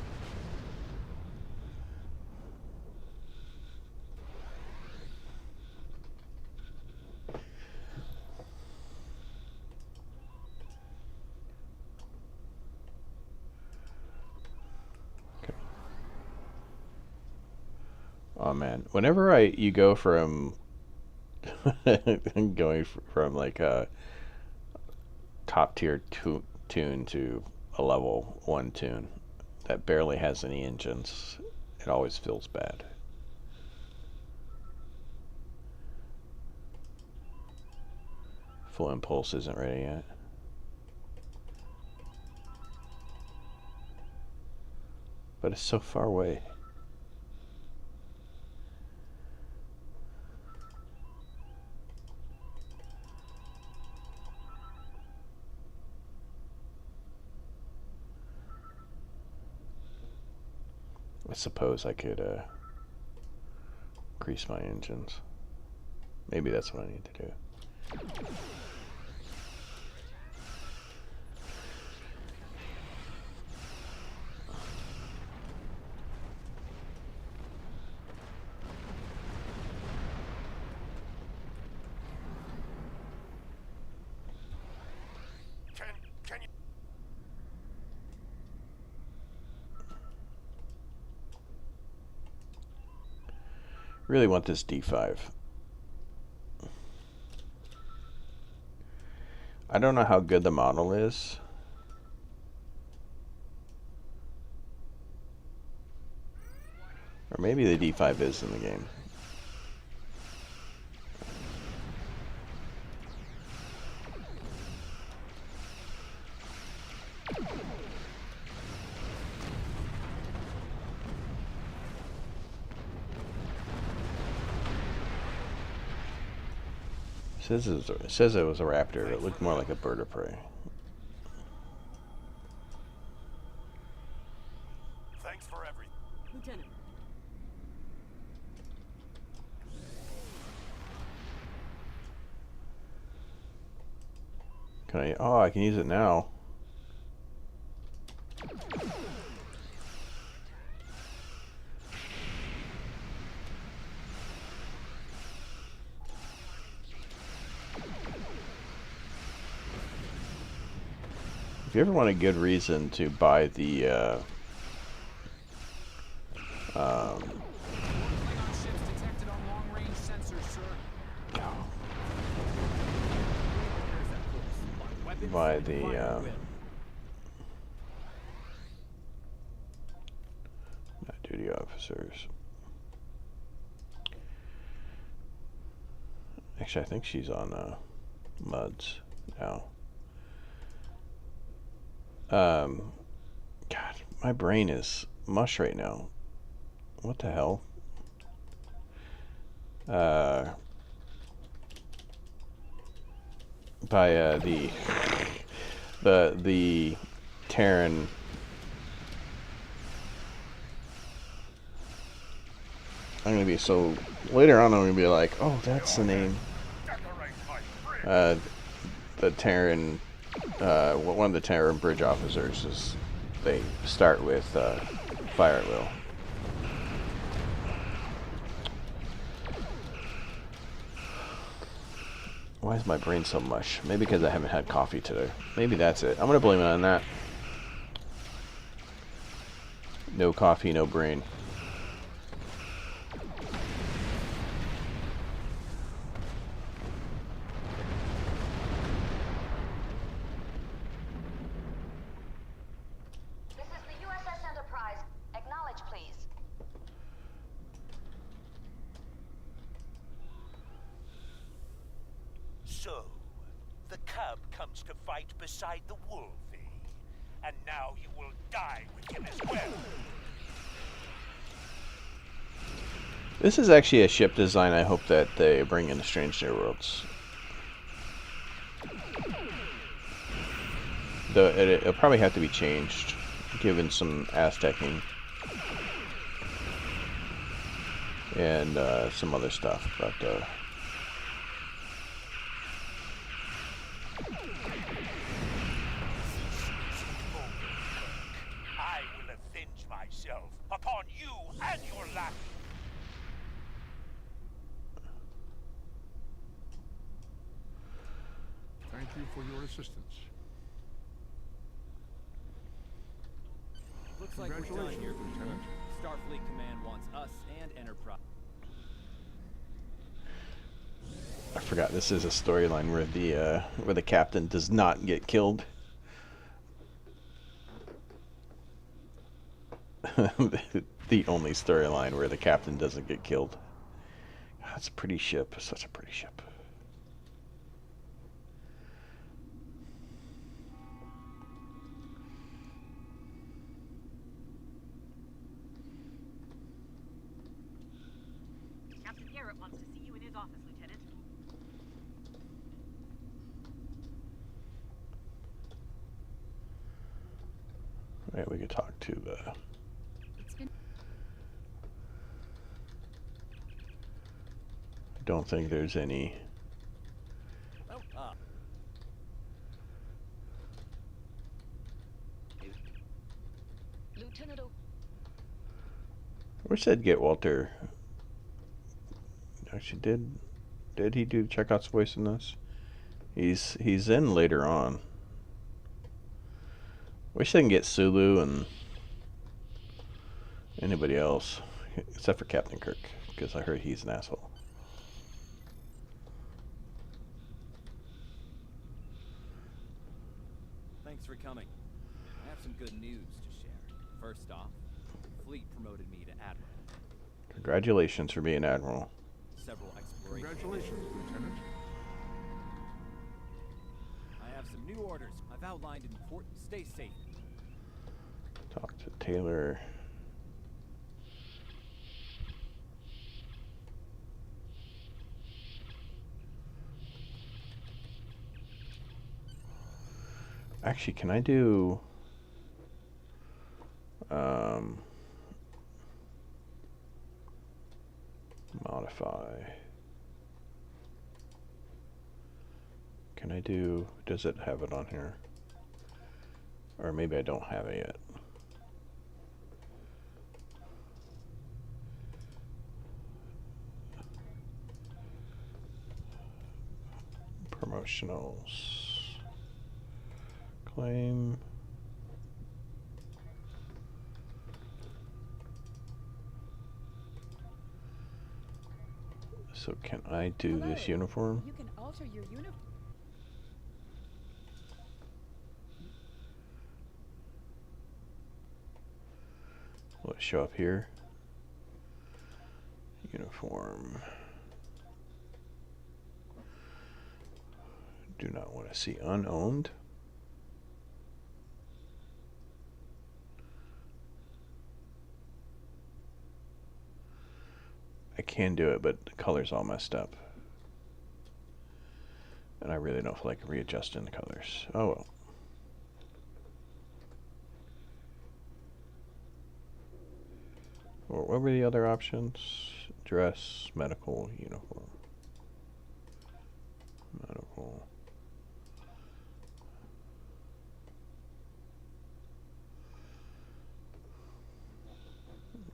Okay. Oh man, whenever you go from going from like a top tier tune to a level 1 tune that barely has any engines, it always feels bad. Full Impulse isn't ready yet. But it's so far away. I suppose I could increase my engines. Maybe that's what I need to do. Can you... Really want this D5. I don't know how good the model is. Or maybe the D5 is in the game. It says it was a raptor. It looked more like a bird of prey. Thanks for everything. Can I? Oh, I can use it now. If you ever want a good reason to buy the by the not duty officers. Actually, I think she's on MUDs now. God, my brain is mush right now. What the hell? By the Terran. I'm gonna be so later on. I'm gonna be like, oh, that's the name. The Terran. One of the Terran bridge officers is. They start with fire at will. Why is my brain so mush? Maybe because I haven't had coffee today. Maybe that's it. I'm gonna blame it on that. No coffee, no brain. This is the USS Enterprise. Acknowledge, please. So, the cub comes to fight beside the wolf, eh? And now you will die with him as well. This is actually a ship design I hope that they bring into Strange New Worlds. Though it'll probably have to be changed, given some Aztecing and some other stuff, but I will avenge myself upon you and your lackey. Thank you for your assistance. Looks like we're done here, Lieutenant. Starfleet Command wants us and Enterprise. I forgot this is a storyline where the captain does not get killed. The only storyline where the captain doesn't get killed. That's a pretty ship. Such a pretty ship. Captain Garrett wants to see you in his office, Lieutenant. Right, we could talk to the. I don't think there's any. Lieutenant Wish I'd get Walter. Actually, did he do Chekhov's voice in this? He's in later on. Wish I can get Sulu and anybody else, except for Captain Kirk, because I heard he's an asshole. Thanks for coming. I have some good news to share. First off, Fleet promoted me to Admiral. Congratulations for being Admiral. Several explorations. Congratulations, Lieutenant. I have some new orders. I've outlined in port. Stay safe. Talk to Taylor. Actually, can I do modify? Can I do... Does it have it on here? Or maybe I don't have it yet. Promotionals. Claim. So can I do this uniform? You can alter your uniform. Will it show up here? Uniform. Do not want to see unowned. I can do it, but the color's all messed up. And I really don't feel like readjusting the colors. Oh well. Or what were the other options? Dress, medical, uniform. Medical.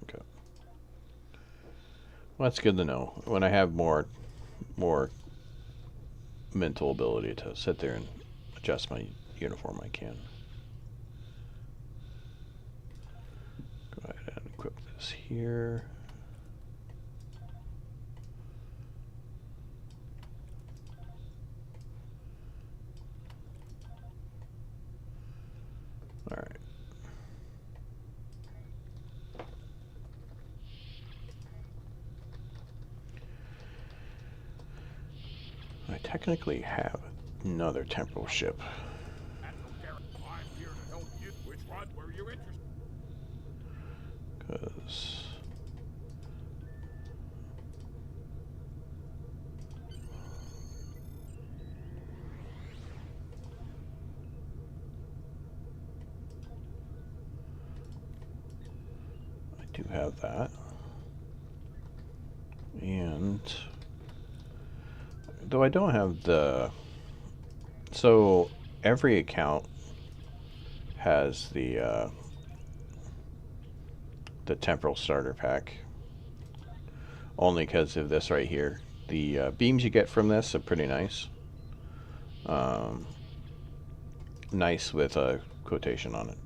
Okay. Well, that's good to know. When I have more mental ability to sit there and adjust my uniform, I can. Go ahead and equip this here. All right. I technically have another temporal ship. I'm here to help you. Which one were you interested? Because I do have that. And though I don't have the... So every account has the temporal starter pack. Only because of this right here. The beams you get from this are pretty nice. Nice with a quotation on it.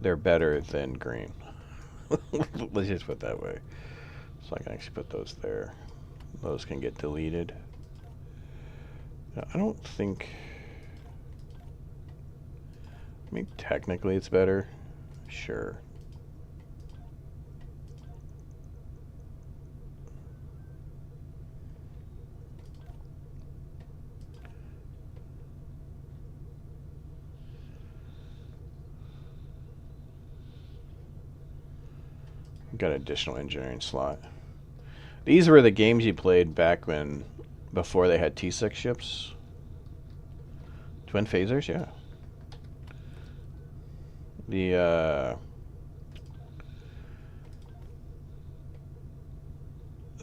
They're better than green. Let's just put it that way. So I can actually put those there. Those can get deleted. I don't think... I mean, technically it's better. Sure. Got an additional engineering slot. These were the games you played back when, before they had T6 ships. Twin phasers, yeah.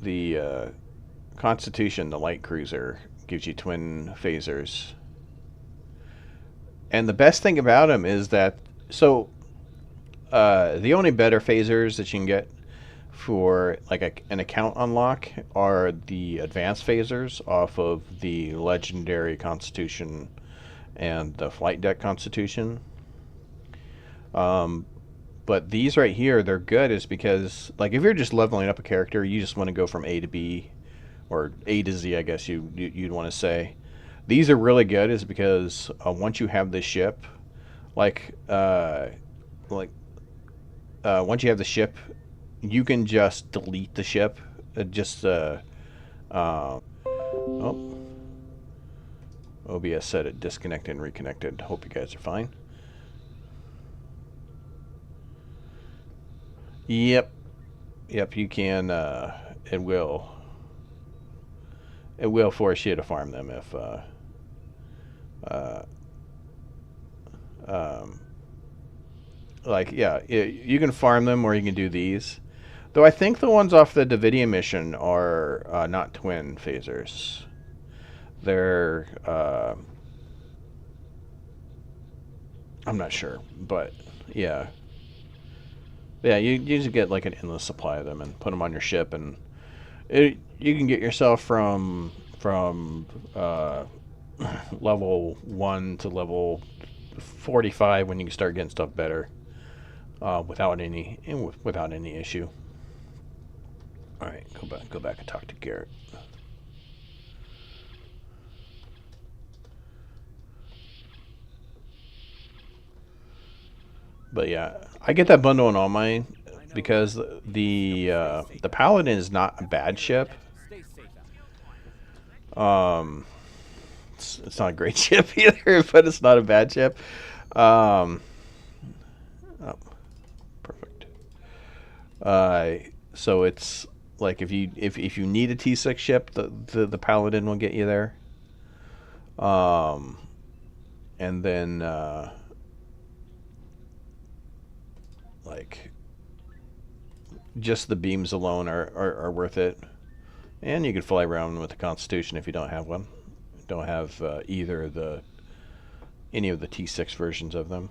The Constitution, the light cruiser, gives you twin phasers. And the best thing about them is that, so the only better phasers that you can get for like an account unlock are the advanced phasers off of the legendary Constitution and the flight deck Constitution. But these right here, they're good is because, like, if you're just leveling up a character, you just want to go from A to B, or A to Z, I guess you'd want to say. These are really good is because once you have the ship, once you have the ship, you can just delete the ship. OBS said it disconnected and reconnected. Hope you guys are fine. Yep, you can, it will force you to farm them if, like, yeah, you can farm them or you can do these. Though I think the ones off the Davidia mission are not twin phasers. They're, I'm not sure, but yeah. Yeah, you just get like an endless supply of them and put them on your ship, and you can get yourself from level 1 to level 45 when you can start getting stuff better without any issue. All right, go back and talk to Garrett. But yeah, I get that bundle on all mine because the Paladin is not a bad ship. It's not a great ship either, but it's not a bad ship. Oh, perfect. So it's like if you need a T6 ship, the Paladin will get you there. And then like just the beams alone are worth it. And you can fly around with the Constitution if you don't have one. Don't have any of the T6 versions of them.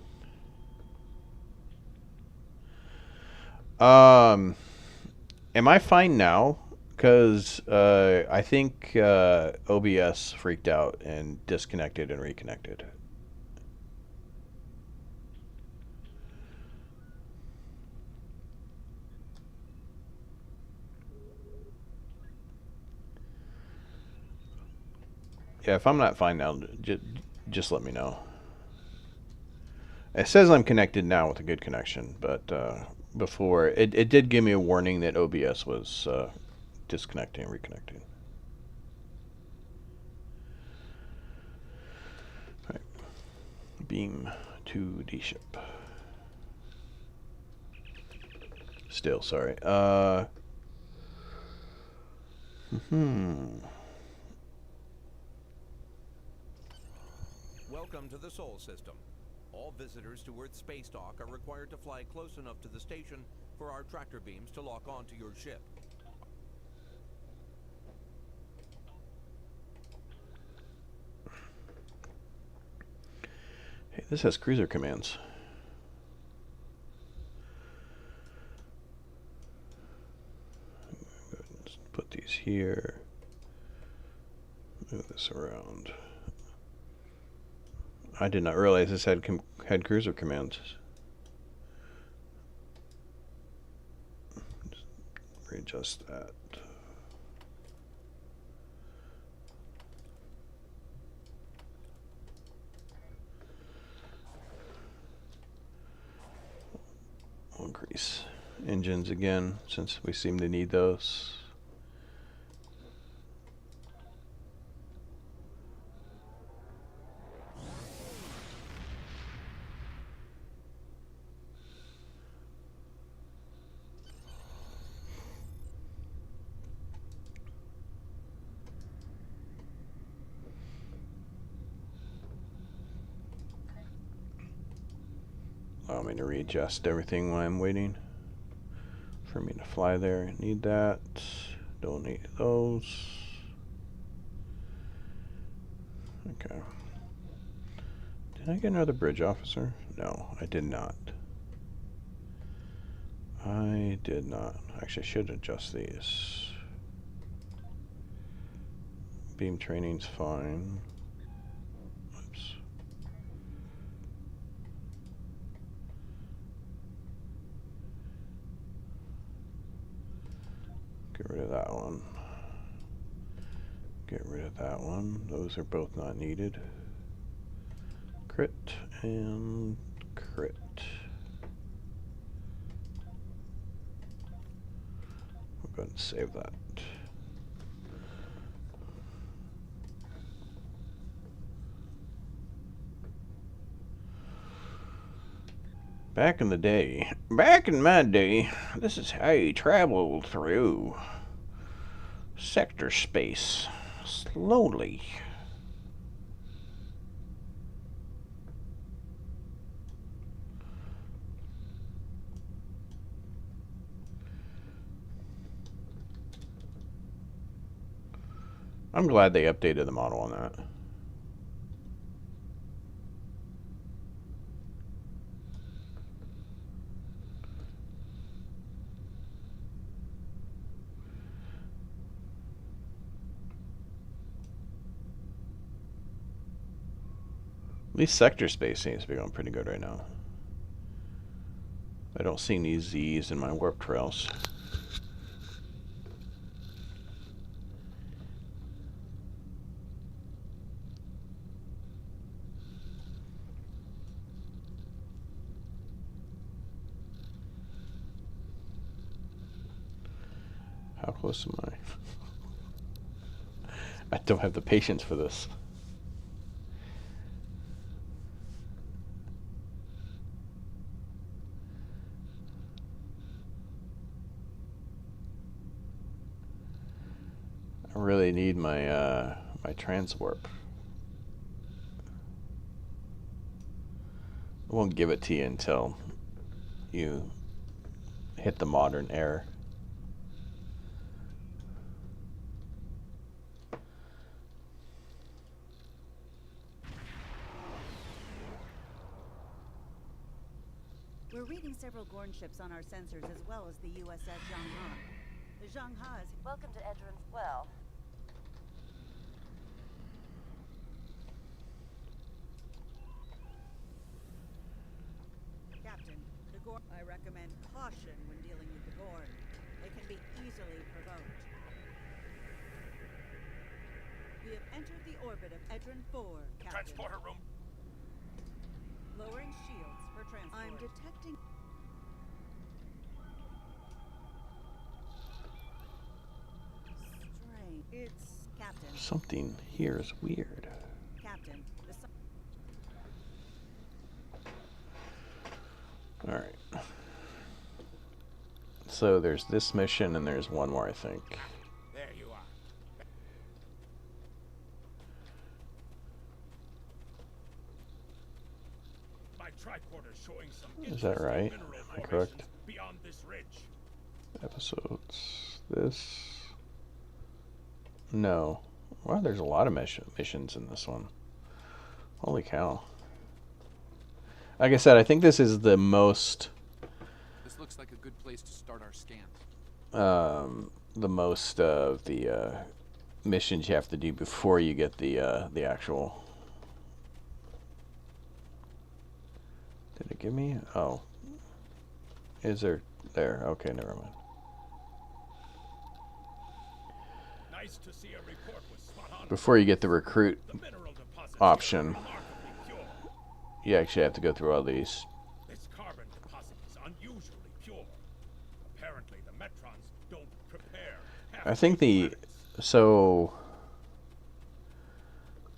Am I fine now? Because I think OBS freaked out and disconnected and reconnected. Yeah, if I'm not fine now, just let me know. It says I'm connected now with a good connection, but before, it did give me a warning that OBS was disconnecting and reconnecting. All right. Beam to the ship. Still, sorry. Welcome to the Sol System. All visitors to Earth's space dock are required to fly close enough to the station for our tractor beams to lock onto your ship. Hey, this has cruiser commands. Let's put these here. Move this around. I did not realize this had cruiser commands. Just readjust that. We'll increase engines again since we seem to need those. Allow me to readjust everything while I'm waiting for me to fly there. Need that. Don't need those. Okay. Did I get another bridge officer? No, I did not. I did not. Actually, I should adjust these. Beam training's fine. Oops. Get rid of that one. Get rid of that one. Those are both not needed. Crit and crit. We'll go ahead and save that. Back in my day, this is how you traveled through sector space, slowly. I'm glad they updated the model on that. At least sector space seems to be going pretty good right now. I don't see any Z's in my warp trails. How close am I? I don't have the patience for this. I really need my my transwarp. I won't give it to you until you hit the modern era. We're reading several Gorn ships on our sensors as well as the USS Zhangha. The Zhangha is... Welcome to Edrin. Well, Captain, the Gorn... I recommend caution when dealing with the Gorn. They can be easily provoked. We have entered the orbit of Edrin 4, Captain. Transporter room. Lowering shields for transport. I'm detecting... Strange. It's... Captain. Something here is weird. Captain. Alright. So there's this mission and there's one more, I think. There you are. My tricorder showing some Is that right? mineral Am I correct? formations beyond this ridge. Episodes. This. No. Wow, there's a lot of missions in this one. Holy cow. Like I said, I think this is the most... This looks like a good place to start our scan. The most of the missions you have to do before you get the actual... Did it give me? Oh. Is there... There. Okay, never mind. Nice to see a report was spot on. Before you get the recruit option, you actually have to go through all these. This carbon deposit is unusually pure. Apparently the Metrons don't prepare. I think the... So...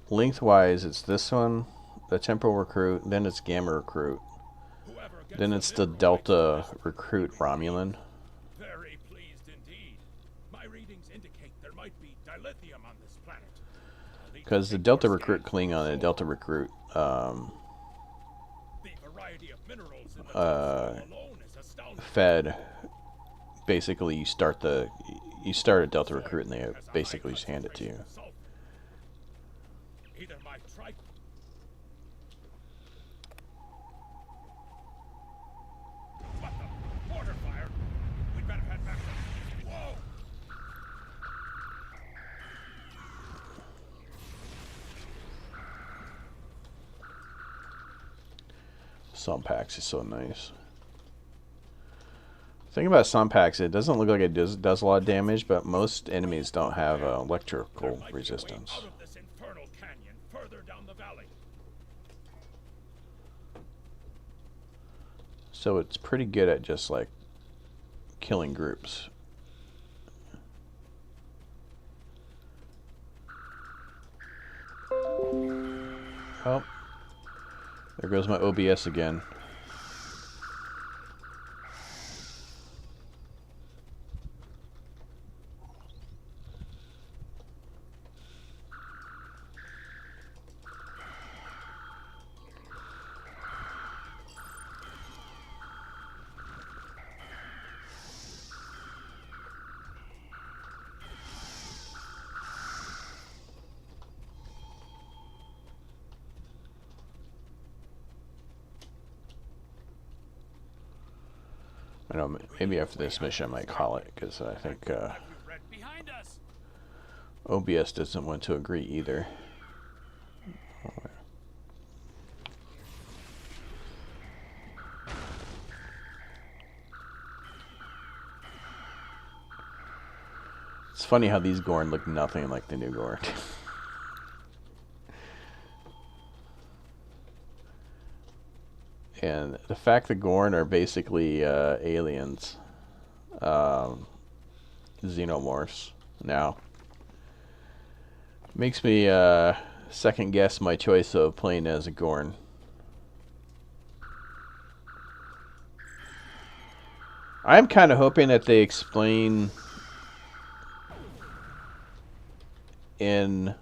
Lengthwise, it's this one, the temporal recruit, then it's gamma recruit, then it's the delta recruit Romulan. Very pleased indeed. My readings indicate there might be dilithium on this planet. Because the delta recruit Klingon and delta recruit Fed, basically you start a delta recruit and they basically just hand it to you. Either my trike. What the? Mortar fire? We'd better head back. Whoa! Sompax is so nice. The thing about Sompax, it doesn't look like it does a lot of damage, but most enemies don't have electrical resistance. Out of this infernal canyon further down the valley. So it's pretty good at just like killing groups. Oh, there goes my OBS again. I know maybe after this mission I might call it, because I think Behind us. OBS doesn't want to agree either. It's funny how these Gorn look nothing like the new Gorn. And the fact that Gorn are basically aliens, xenomorphs now, makes me second guess my choice of playing as a Gorn. I'm kind of hoping that they explain in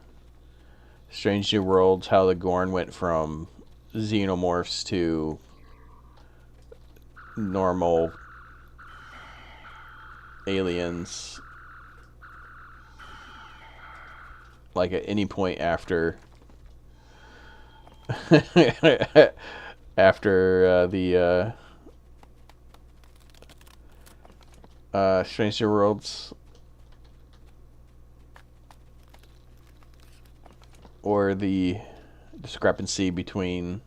Strange New Worlds how the Gorn went from xenomorphs to normal aliens, like at any point after after the Strange New Worlds, or the discrepancy between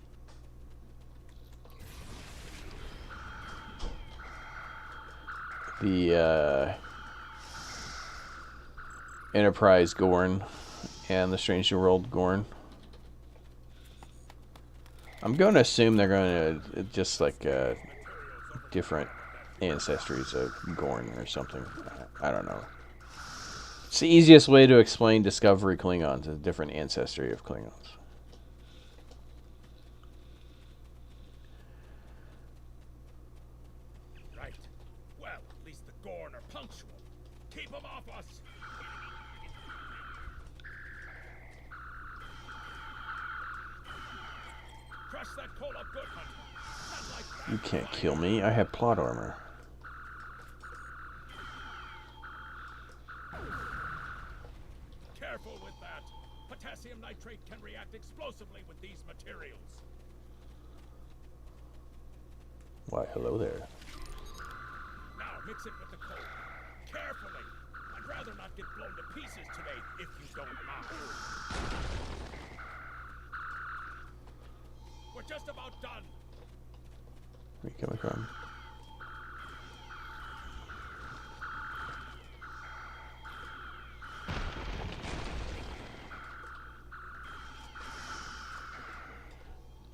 the Enterprise Gorn and the Strange New World Gorn. I'm going to assume they're going to just like different ancestries of Gorn or something. I don't know. It's the easiest way to explain Discovery Klingons, a different ancestry of Klingons. Right. Well, at least the Gorn are punctual. Keep them off us. Crush that coal up good, Hunter. Not like that. You can't kill me. I have plot armor. Careful with that. Potassium nitrate can react explosively with these materials. Why, hello there. Now mix it with the coal. Carefully. I'd rather not get blown to pieces today, if you don't mind. We're just about done. Where are you coming from?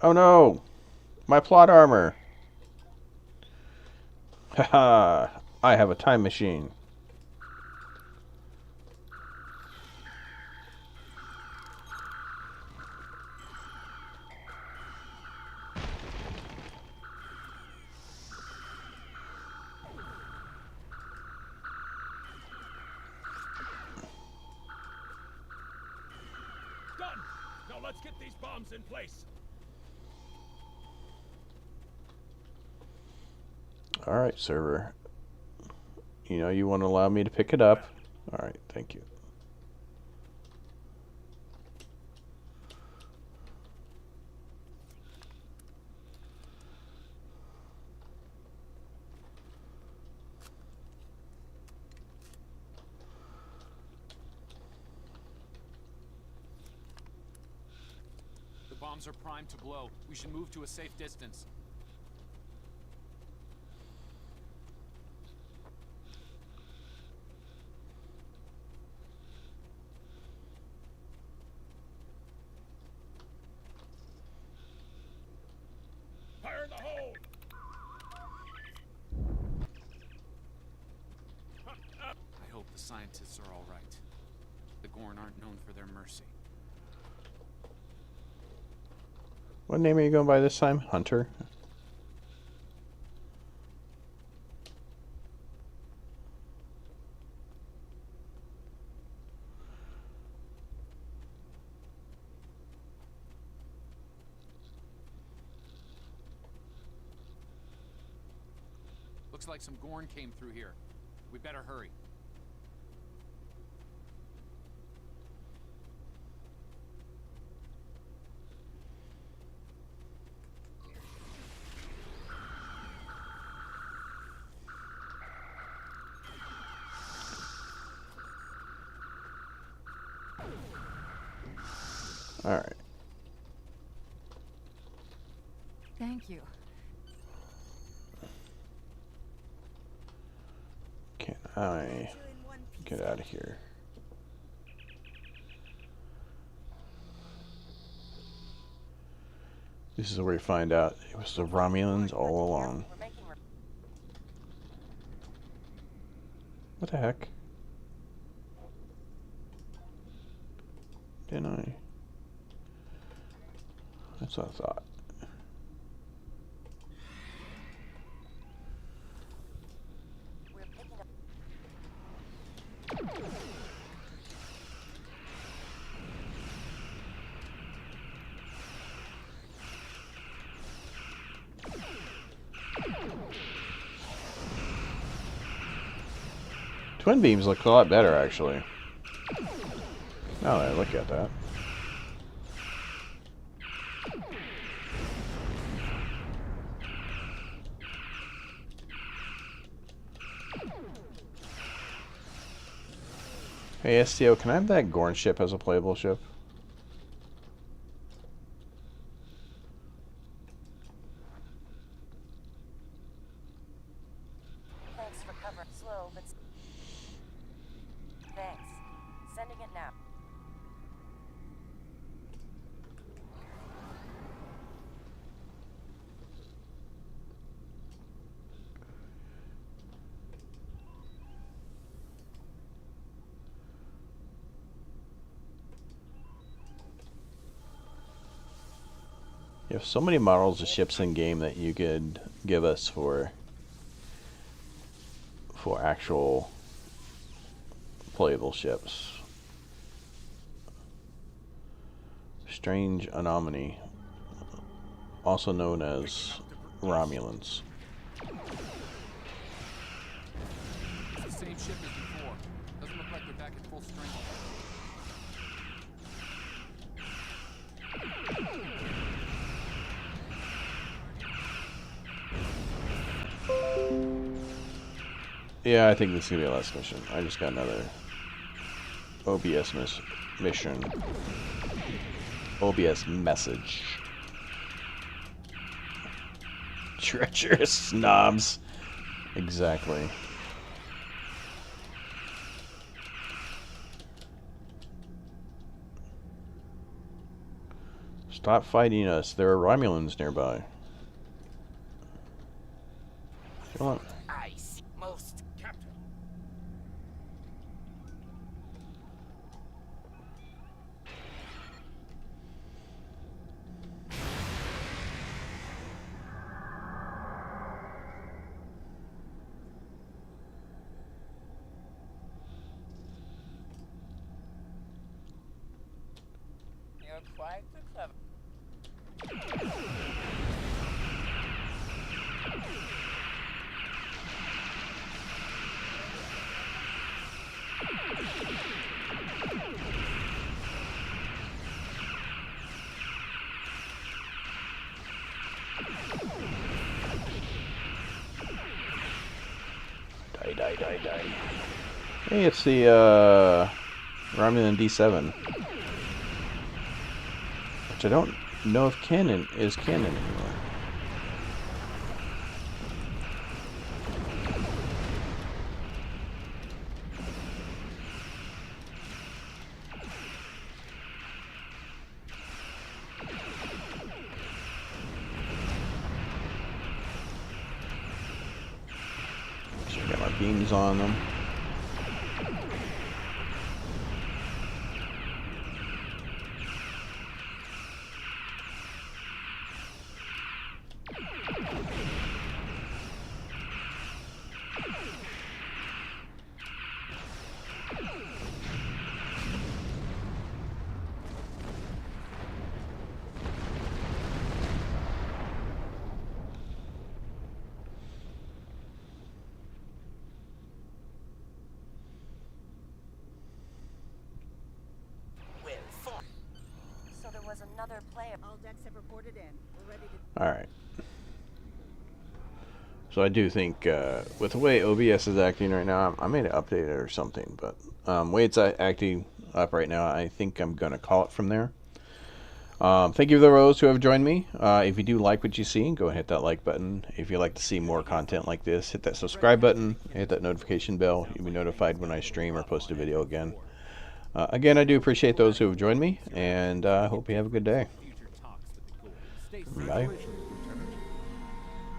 Oh no! My plot armor! Haha! I have a time machine. Done! Now let's get these bombs in place. Alright, server. You know you want to allow me to pick it up. Alright, thank you. The bombs are primed to blow. We should move to a safe distance. Fire in the hole! I hope the scientists are all right. The Gorn aren't known for their mercy. What name are you going by this time? Hunter? Looks like some Gorn came through here. We better hurry. Alright. Thank you. Can I get out of here? This is where we find out it was the Romulans all along. What the heck? Didn't I? That's what I thought. Twin beams look a lot better, actually. Now that I look at that. Hey, STO, can I have that Gorn ship as a playable ship? Thanks for cover. Slow, but... Thanks. Sending it now. You have so many models of ships in game that you could give us for actual playable ships. Strange anomaly, also known as Romulans. It's the same ship as before. Doesn't look like they're back at full strength. Yeah, I think this is gonna be the last mission. I just got another OBS mission. OBS message. Treacherous snobs. Exactly. Stop fighting us. There are Romulans nearby. Come on. I see most, Captain. You're quite the clever. Die. Hey, it's the Romulan D7, which I don't know if is canon anymore. Got my beams on them. So there was another player. All decks have reported in. We're ready to... Alright. So I do think with the way OBS is acting right now, I may update it or something. But way it's acting up right now, I think I'm going to call it from there. Thank you to those who have joined me. If you do like what you see, go and hit that like button. If you'd like to see more content like this, hit that subscribe button, hit that notification bell. You'll be notified when I stream or post a video again. Again, I do appreciate those who have joined me, and I hope you have a good day. Bye.